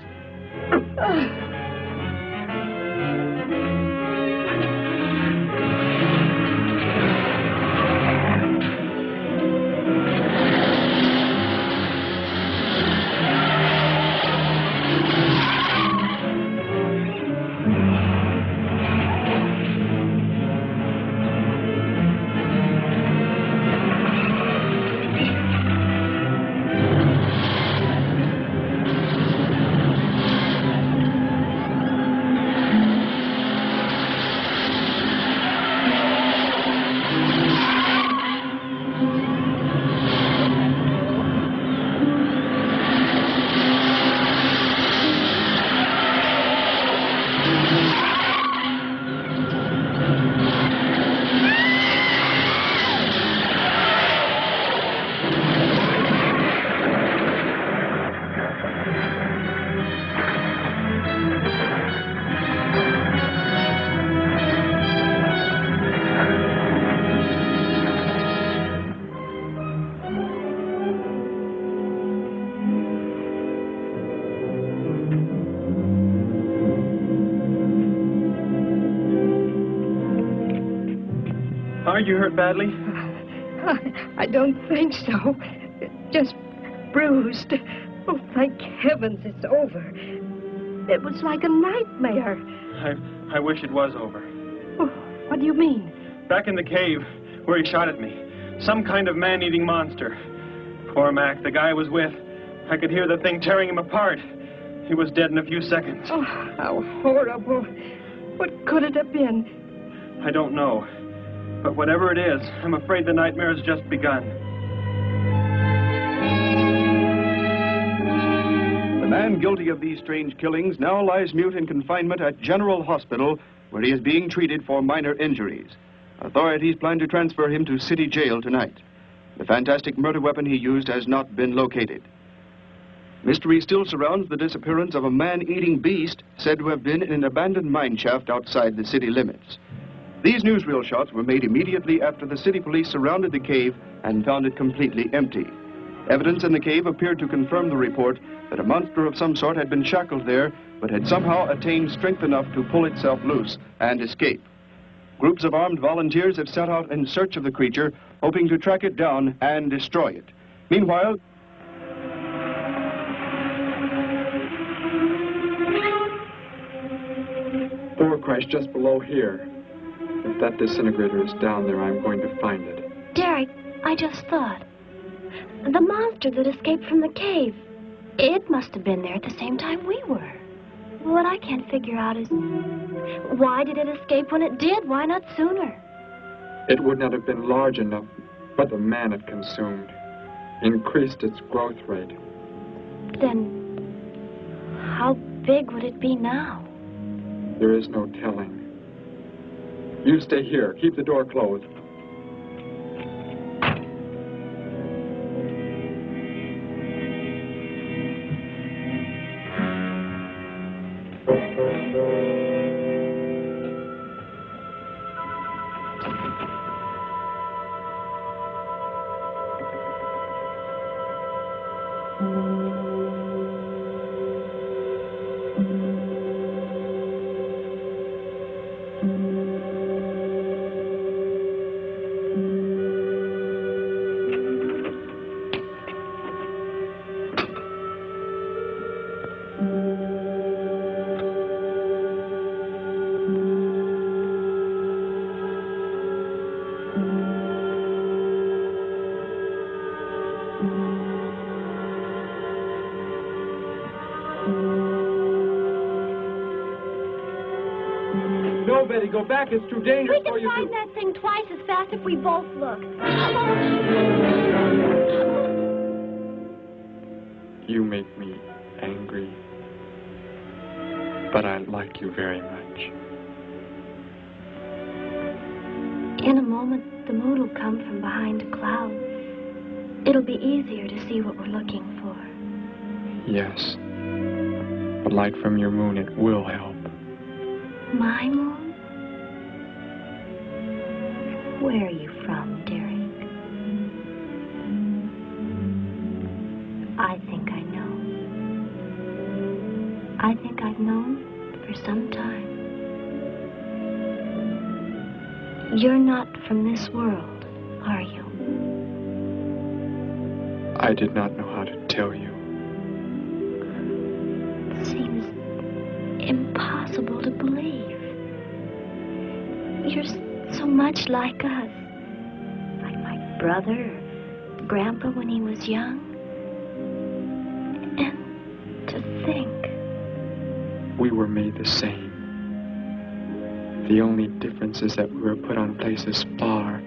J: Are you hurt badly?
O: I don't think so. Just bruised. Oh, thank heavens it's over. It was like a nightmare.
J: I wish it was over.
O: Oh, what do you mean?
J: Back in the cave where he shot at me. Some kind of man-eating monster. Poor Mac, the guy I was with. I could hear the thing tearing him apart. He was dead in a few seconds.
O: Oh, how horrible. What could it have been?
J: I don't know. But whatever it is, I'm afraid the nightmare has just begun.
A: The man guilty of these strange killings now lies mute in confinement at General Hospital, where he is being treated for minor injuries. Authorities plan to transfer him to City Jail tonight. The fantastic murder weapon he used has not been located. Mystery still surrounds the disappearance of a man-eating beast said to have been in an abandoned mine shaft outside the city limits. These newsreel shots were made immediately after the city police surrounded the cave and found it completely empty. Evidence in the cave appeared to confirm the report that a monster of some sort had been shackled there, but had somehow attained strength enough to pull itself loose and escape. Groups of armed volunteers have set out in search of the creature, hoping to track it down and destroy it. Meanwhile, Thor crashed just below here. The
E: If that disintegrator is down there, I'm going to find it.
K: Derek, I just thought. The monster that escaped from the cave. It must have been there at the same time we were. What I can't figure out is, why did it escape when it did? Why not sooner?
E: It would not have been large enough, but the man it consumed increased its growth rate.
K: Then, how big would it be now?
E: There is no telling. You stay here. Keep the door closed.
T: No, Betty, go back. It's too dangerous
K: We
T: for you
K: can find
T: to...
K: that thing twice as fast if we both look.
E: You make me angry, but I like you very much.
K: In a moment, the moon will come from behind a cloud. It'll be easier to see what we're looking for.
E: Yes. The light from your moon, it will help.
K: My moon? Where are you from, Derek? I think I know. I think I've known for some time. You're not from this world, are you?
E: I did not know how to tell you.
K: It seems impossible to believe. You're so much like us. Like my brother, or Grandpa when he was young. And to think.
E: We were made the same. The only difference is that we were put on places far,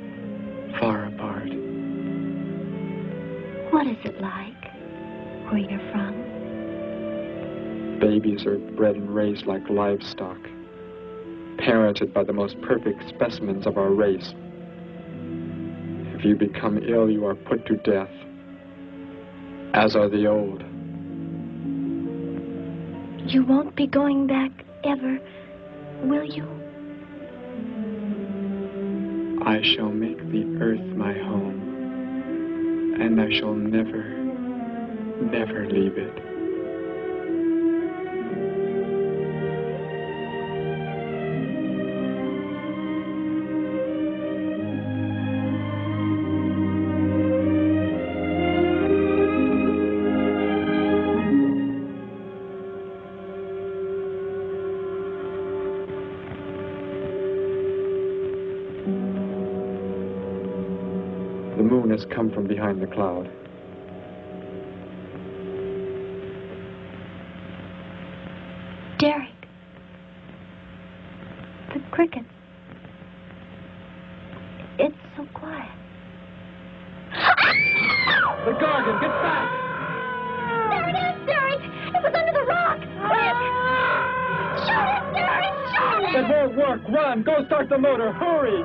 E: far apart.
K: What is it like, where you're from?
E: Babies are bred and raised like livestock, parented by the most perfect specimens of our race. If you become ill, you are put to death, as are the old.
K: You won't be going back ever, will you?
E: I shall make the earth my home, and I shall never, never leave it. The moon has come from behind the cloud.
K: Derek. The cricket. It's so quiet.
T: The Gargan, get back!
K: There it is, Derek! It was under the rock! Quick! Shoot it, Derek! Shoot it!
T: It won't work. Run! Go start the motor. Hurry!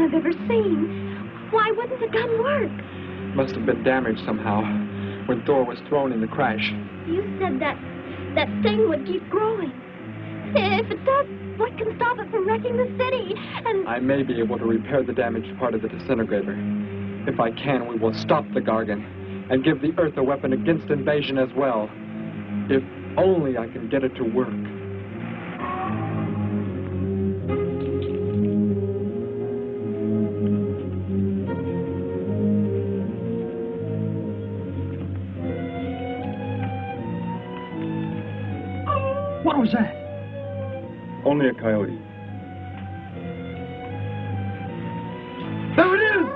K: I've ever seen. Why wouldn't the gun work?
E: Must have been damaged somehow when Thor was thrown in the crash.
K: You said that thing would keep growing. If it does, what can stop it from wrecking the city? And
E: I may be able to repair the damaged part of the disintegrator. If I can, we will stop the Gargan and give the Earth a weapon against invasion as well. If only I can get it to work.
G: What was that?
Q: Only a coyote.
G: There it is!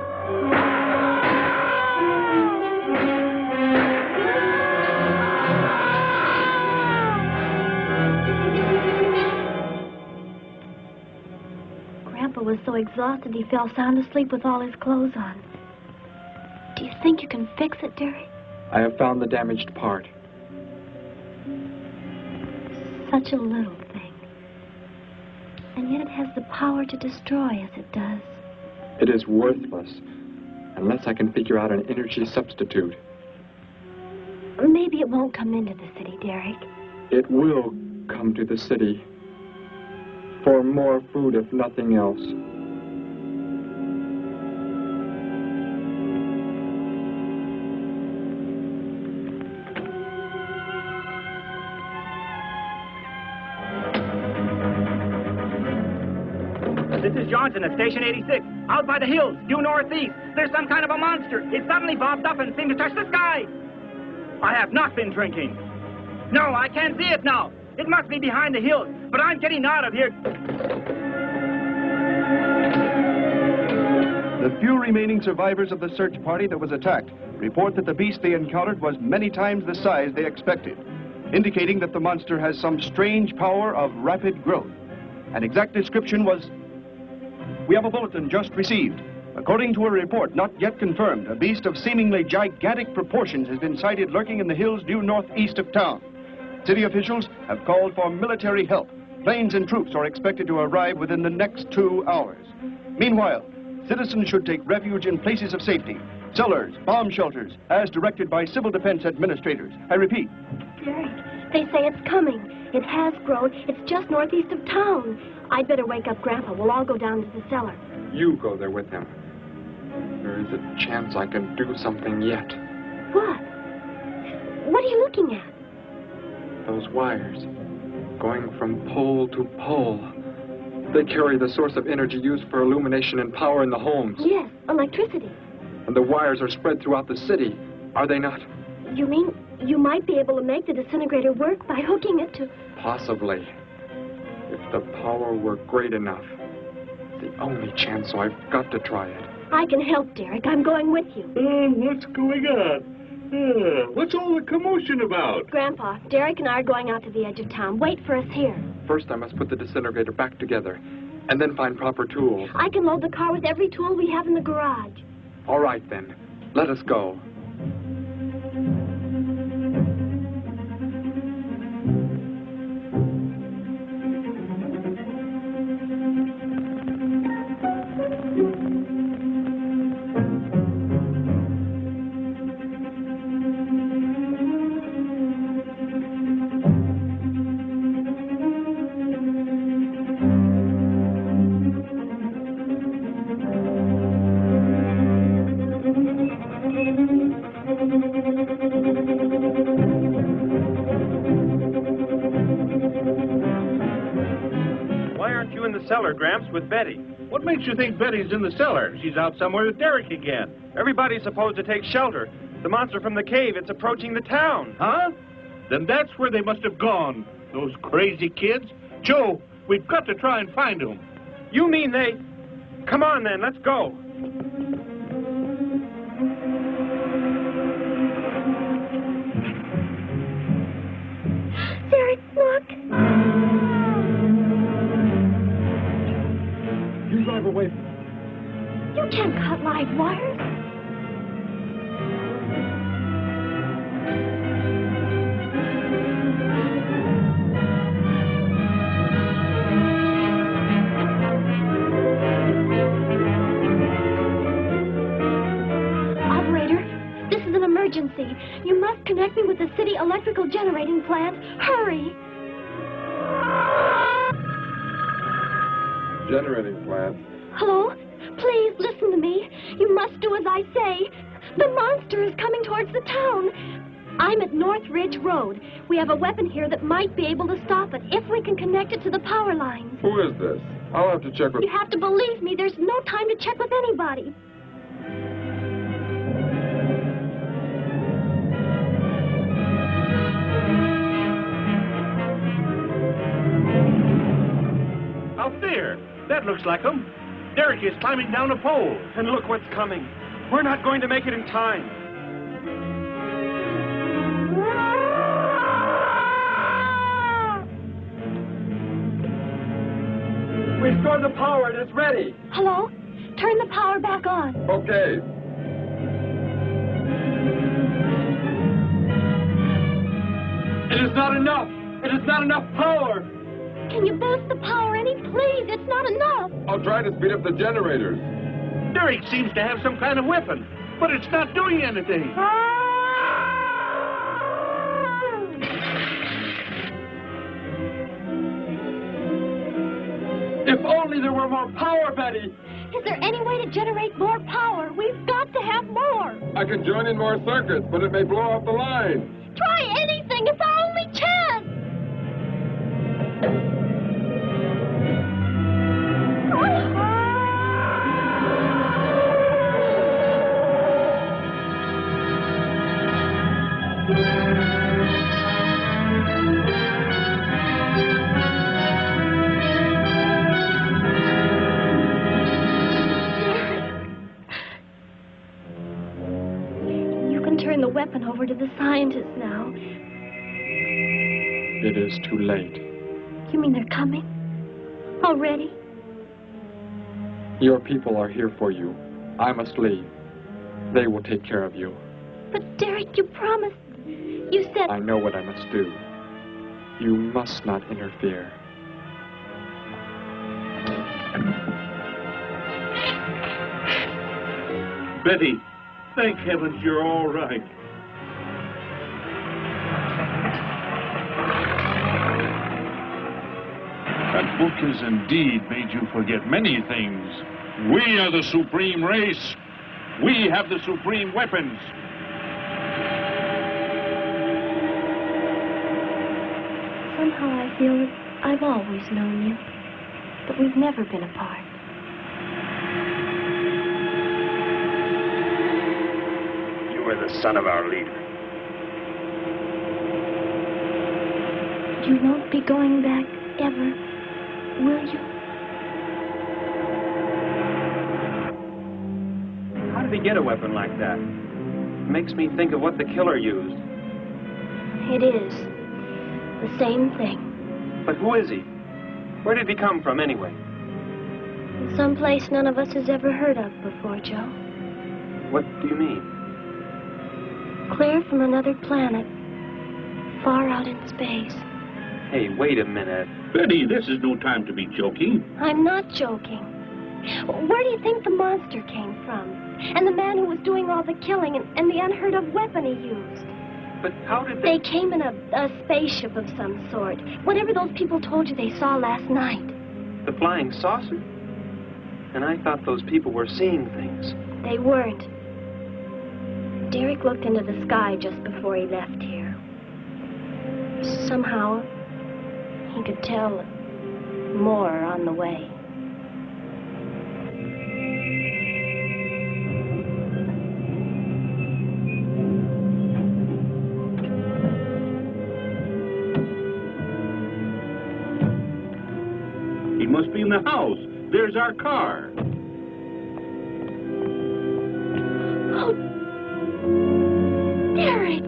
K: Grandpa was so exhausted he fell sound asleep with all his clothes on. Do you think you can fix it, Derek?
E: I have found the damaged part.
K: Such a little thing. And yet it has the power to destroy as it does.
E: It is worthless unless I can figure out an energy substitute.
K: Maybe it won't come into the city, Derek.
E: It will come to the city for more food, if nothing else.
F: This is Johnson at Station 86. Out by the hills, due northeast. There's some kind of a monster. It suddenly bobbed up and seemed to touch the sky. I have not been drinking. No, I can't see it now. It must be behind the hills, but I'm getting out of here.
A: The few remaining survivors of the search party that was attacked report that the beast they encountered was many times the size they expected, indicating that the monster has some strange power of rapid growth. An exact description was... We have a bulletin just received. According to a report not yet confirmed, a beast of seemingly gigantic proportions has been sighted lurking in the hills due northeast of town. City officials have called for military help. Planes and troops are expected to arrive within the next 2 hours. Meanwhile, citizens should take refuge in places of safety, cellars, bomb shelters, as directed by civil defense administrators. I repeat.
K: Derek, they say it's coming. It has grown. It's just northeast of town. I'd better wake up Grandpa. We'll all go down to the cellar.
E: You go there with him. There is a chance I can do something yet.
K: What? What are you looking at?
E: Those wires, going from pole to pole. They carry the source of energy used for illumination and power in the homes.
K: Yes, electricity.
E: And the wires are spread throughout the city, are they not?
K: You mean you might be able to make the disintegrator work by hooking it to...
E: Possibly. If the power were great enough. The only chance, so I've got to try it.
K: I can help, Derek. I'm going with you.
I: What's going on? What's all the commotion about?
K: Grandpa, Derek and I are going out to the edge of town. Wait for us here.
E: First, I must put the disintegrator back together, and then find proper tools.
K: I can load the car with every tool we have in the garage.
E: All right, then. Let us go.
J: Cellar, Gramps, with Betty.
L: What makes you think Betty's in the cellar? She's out somewhere with Derek again.
J: Everybody's supposed to take shelter. The monster from the cave, it's approaching the town.
L: Huh? Then that's where they must have gone. Those crazy kids. Joe, we've got to try and find them.
J: You mean they... Come on, then, let's go.
K: Derek, look.
Q: You drive away.
K: You can't cut live wires. Operator, this is an emergency. You must connect me with the city electrical generating plant. Hurry!
E: generating plant.
K: Hello? Please listen to me. You must do as I say. The monster is coming towards the town. I'm at North Ridge Road. We have a weapon here that might be able to stop it if we can connect it to the power lines.
E: Who is this? I'll have to check with...
K: You have to believe me. There's no time to check with anybody.
L: Out there. That looks like him. Derek is climbing down a pole.
J: And look what's coming. We're not going to make it in time.
E: Restore the power. It is ready.
K: Hello? Turn the power back on.
E: Okay. It is not enough. It is not enough power.
K: Can you boost the power any, please? It's not enough.
E: I'll try to speed up the generators.
L: Derek seems to have some kind of weapon, but it's not doing anything.
E: If only there were more power, Betty.
K: Is there any way to generate more power? We've got to have more.
E: I can join in more circuits, but it may blow off the line.
K: Try anything. It's our only chance. Turn the weapon over to the scientists now.
E: It is too late.
K: You mean they're coming? Already?
E: Your people are here for you. I must leave. They will take care of you.
K: But Derek, you promised. You said...
E: I know what I must do. You must not interfere.
L: Betty, thank heavens you're all right.
B: That book has indeed made you forget many things. We are the supreme race. We have the supreme weapons.
K: Somehow I feel that I've always known you, but we've never been apart.
J: You are the son of our leader.
K: You won't be going back ever, will you?
J: How did he get a weapon like that? It makes me think of what the killer used.
K: It is. The same thing.
J: But who is he? Where did he come from, anyway?
K: Someplace none of us has ever heard of before, Joe.
J: What do you mean?
K: Clear from another planet, far out in space.
J: Hey, wait a minute.
I: Betty, this is no time to be joking.
K: I'm not joking. Where do you think the monster came from? And the man who was doing all the killing and the unheard of weapon he used?
J: But how did
K: they... They came in a spaceship of some sort. Whatever those people told you they saw last night.
J: The flying saucer? And I thought those people were seeing things.
K: They weren't. Derek looked into the sky just before he left here. Somehow, he could tell more on the way.
I: He must be in the house. There's our car.
K: Oh, Derek!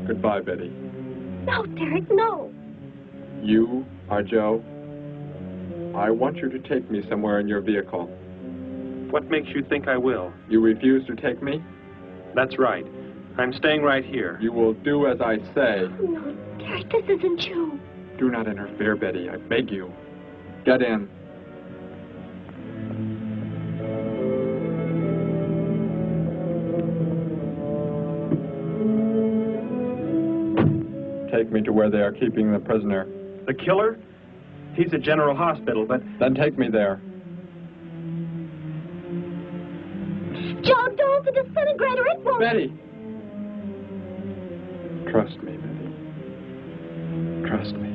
E: Goodbye, Betty.
K: No, Derek, no.
E: You are Joe. I want you to take me somewhere in your vehicle.
J: What makes you think I will?
E: You refuse to take me?
J: That's right. I'm staying right here.
E: You will do as I say.
K: Oh, no, Derek, this isn't you.
E: Do not interfere, Betty. I beg you. Get in. take me to where they are keeping the prisoner.
J: The killer? He's at General Hospital, but...
E: Then take me there.
K: Joe, don't! The disintegrator, it won't...
E: Betty! Trust me, Betty. Trust me.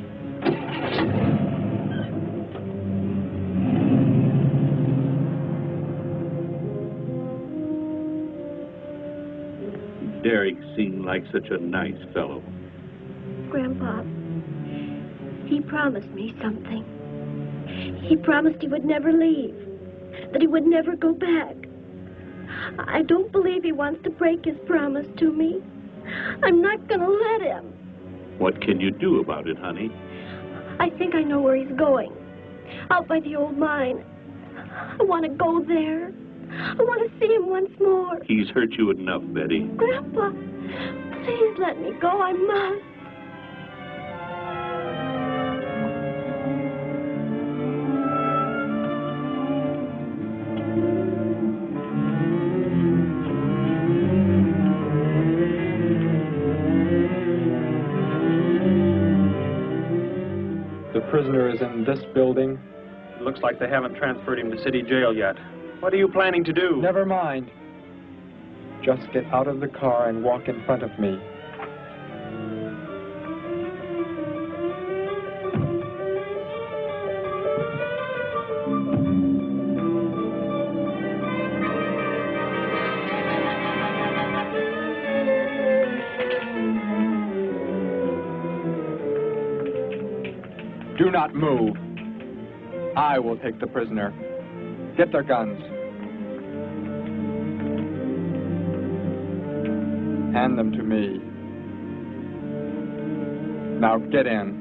I: Derek seemed like such a nice fellow.
K: Grandpa, he promised me something. He promised he would never leave, that he would never go back. I don't believe he wants to break his promise to me. I'm not going to let him.
I: What can you do about it, honey?
K: I think I know where he's going. Out by the old mine. I want to go there. I want to see him once more.
I: He's hurt you enough, Betty.
K: Grandpa, please let me go. I must.
E: The prisoner is in this building.
J: It looks like they haven't transferred him to city jail yet. What are you planning to do?
E: Never mind. Just get out of the car and walk in front of me. Do not move. I will take the prisoner. Get their guns. Hand them to me. Now get in.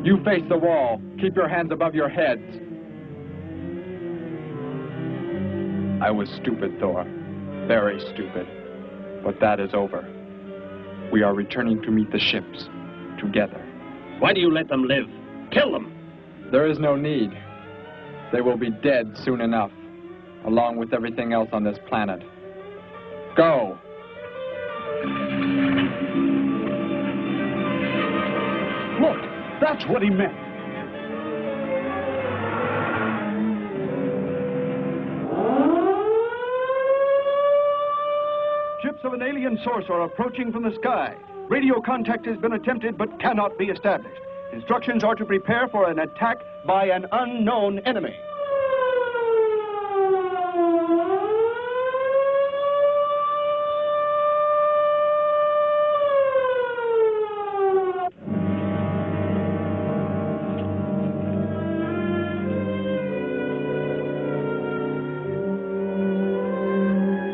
E: You face the wall. Keep your hands above your heads. I was stupid, Thor. Very stupid. But that is over. We are returning to meet the ships. Together.
D: Why do you let them live? Kill them!
E: There is no need. They will be dead soon enough, along with everything else on this planet. Go!
N: Look, that's what he meant.
A: Ships of an alien source are approaching from the sky. Radio contact has been attempted but cannot be established. Instructions are to prepare for an attack by an unknown enemy.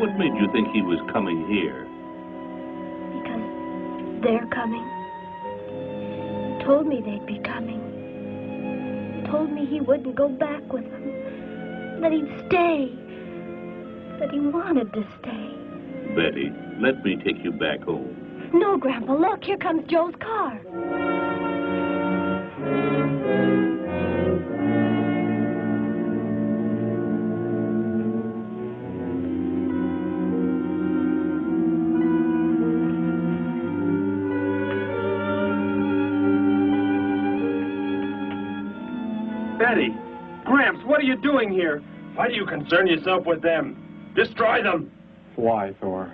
I: What made you think he was coming here?
K: Because they're coming. Told me they'd be coming. Told me he wouldn't go back with them. That he'd stay. That he wanted to stay.
I: Betty, let me take you back home.
K: No, Grandpa, look, here comes Joe's car.
J: Betty! Gramps, what are you doing here? Why do you concern yourself with them? Destroy them!
E: Why, Thor?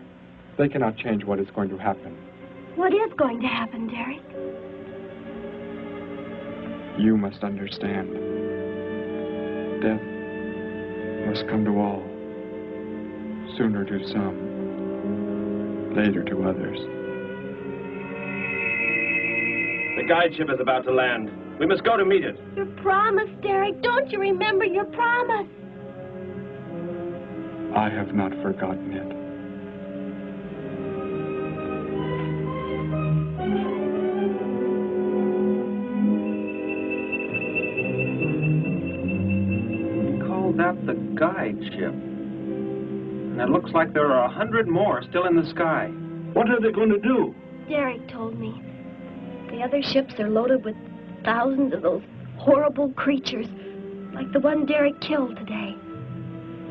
E: They cannot change what is going to happen.
K: What is going to happen, Derek?
E: You must understand. Death must come to all. Sooner to some, later to others.
J: The guide ship is about to land. We must go to meet it.
K: Your promise, Derek. Don't you remember your promise?
E: I have not forgotten it.
J: We call that the guide ship. And it looks like there are 100 more still in the sky.
I: What are they going to do?
K: Derek told me. The other ships are loaded with thousands of those horrible creatures, like the one Derek killed today.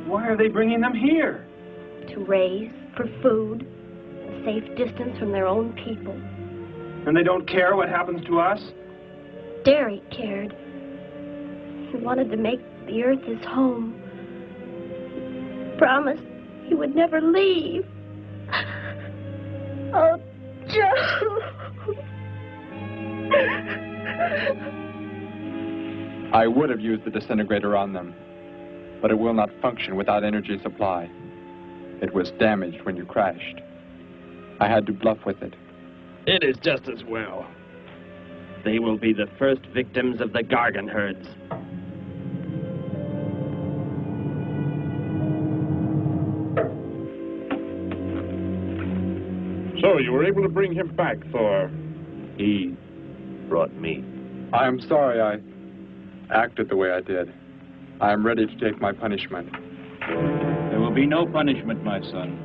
J: Why are they bringing them here?
K: To raise, for food, a safe distance from their own people.
J: And they don't care what happens to us?
K: Derek cared. He wanted to make the earth his home. He promised he would never leave. Oh, Joe.
E: I would have used the disintegrator on them, but it will not function without energy supply. It was damaged when you crashed. I had to bluff with it.
D: It is just as well. They will be the first victims of the Gargan herds.
B: So you were able to bring him back, Thor?
D: He brought me.
E: I am sorry I acted the way I did. I am ready to take my punishment.
L: There will be no punishment, my son.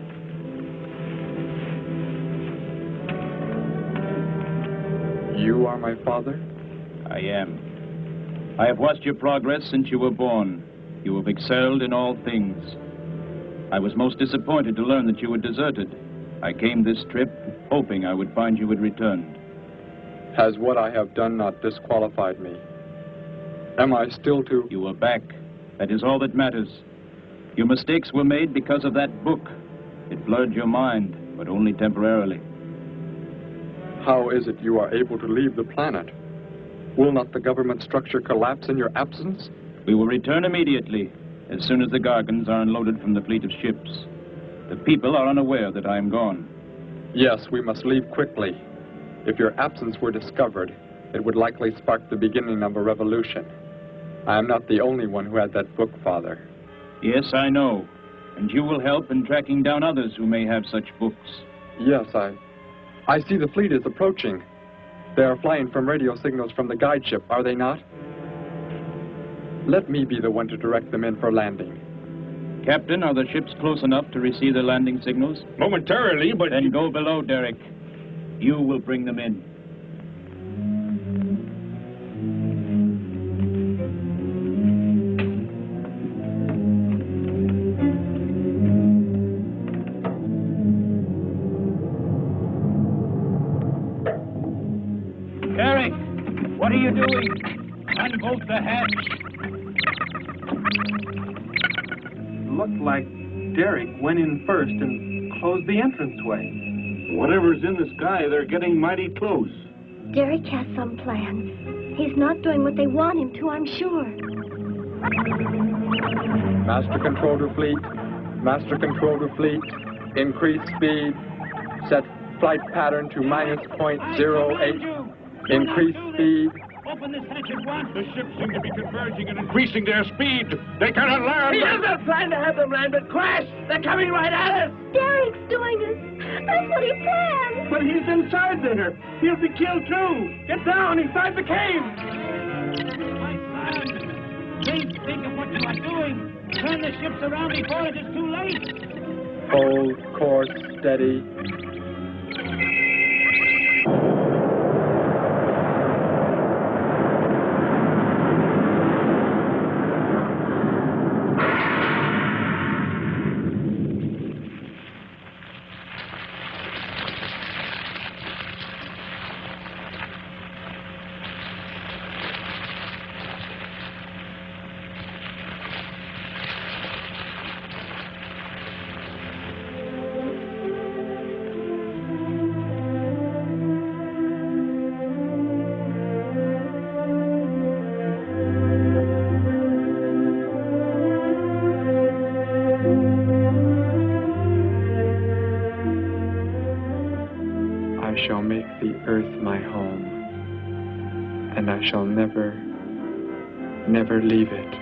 E: You are my father?
L: I am. I have watched your progress since you were born. You have excelled in all things. I was most disappointed to learn that you had deserted. I came this trip hoping I would find you had returned.
E: Has what I have done not disqualified me? Am I still to...
L: You are back. That is all that matters. Your mistakes were made because of that book. It blurred your mind, but only temporarily.
E: How is it you are able to leave the planet? Will not the government structure collapse in your absence?
L: We will return immediately, as soon as the Gargans are unloaded from the fleet of ships. The people are unaware that I am gone.
E: Yes, we must leave quickly. If your absence were discovered, it would likely spark the beginning of a revolution. I am not the only one who had that book, Father.
L: Yes, I know. And you will help in tracking down others who may have such books.
E: Yes, I see the fleet is approaching. They are flying from radio signals from the guide ship, are they not? Let me be the one to direct them in for landing.
L: Captain, are the ships close enough to receive the landing signals?
B: Momentarily, but...
L: Then go below, Derek. You will bring them in.
F: Derek, what are you doing? Unbolt the hatch.
J: Looked like Derek went in first and closed the entranceway.
I: Whatever's in the sky, they're getting mighty close.
K: Derek has some plan. He's not doing what they want him to, I'm sure.
E: Master control to fleet. Master control to fleet. Increase speed. Set flight pattern to -.08. Increase speed.
F: Open this hatch at once.
B: The ships seem to be converging and increasing their speed. They cannot land.
F: He doesn't plan to have them land, but crash. They're coming right at us.
K: Derek's doing it. That's what he planned.
F: But he's inside there. He'll be killed too. Get down inside the cave. My son, think of what you are doing. Turn the ships around before it is too late.
E: Hold course steady. I shall make the earth my home, and I shall never, never leave it.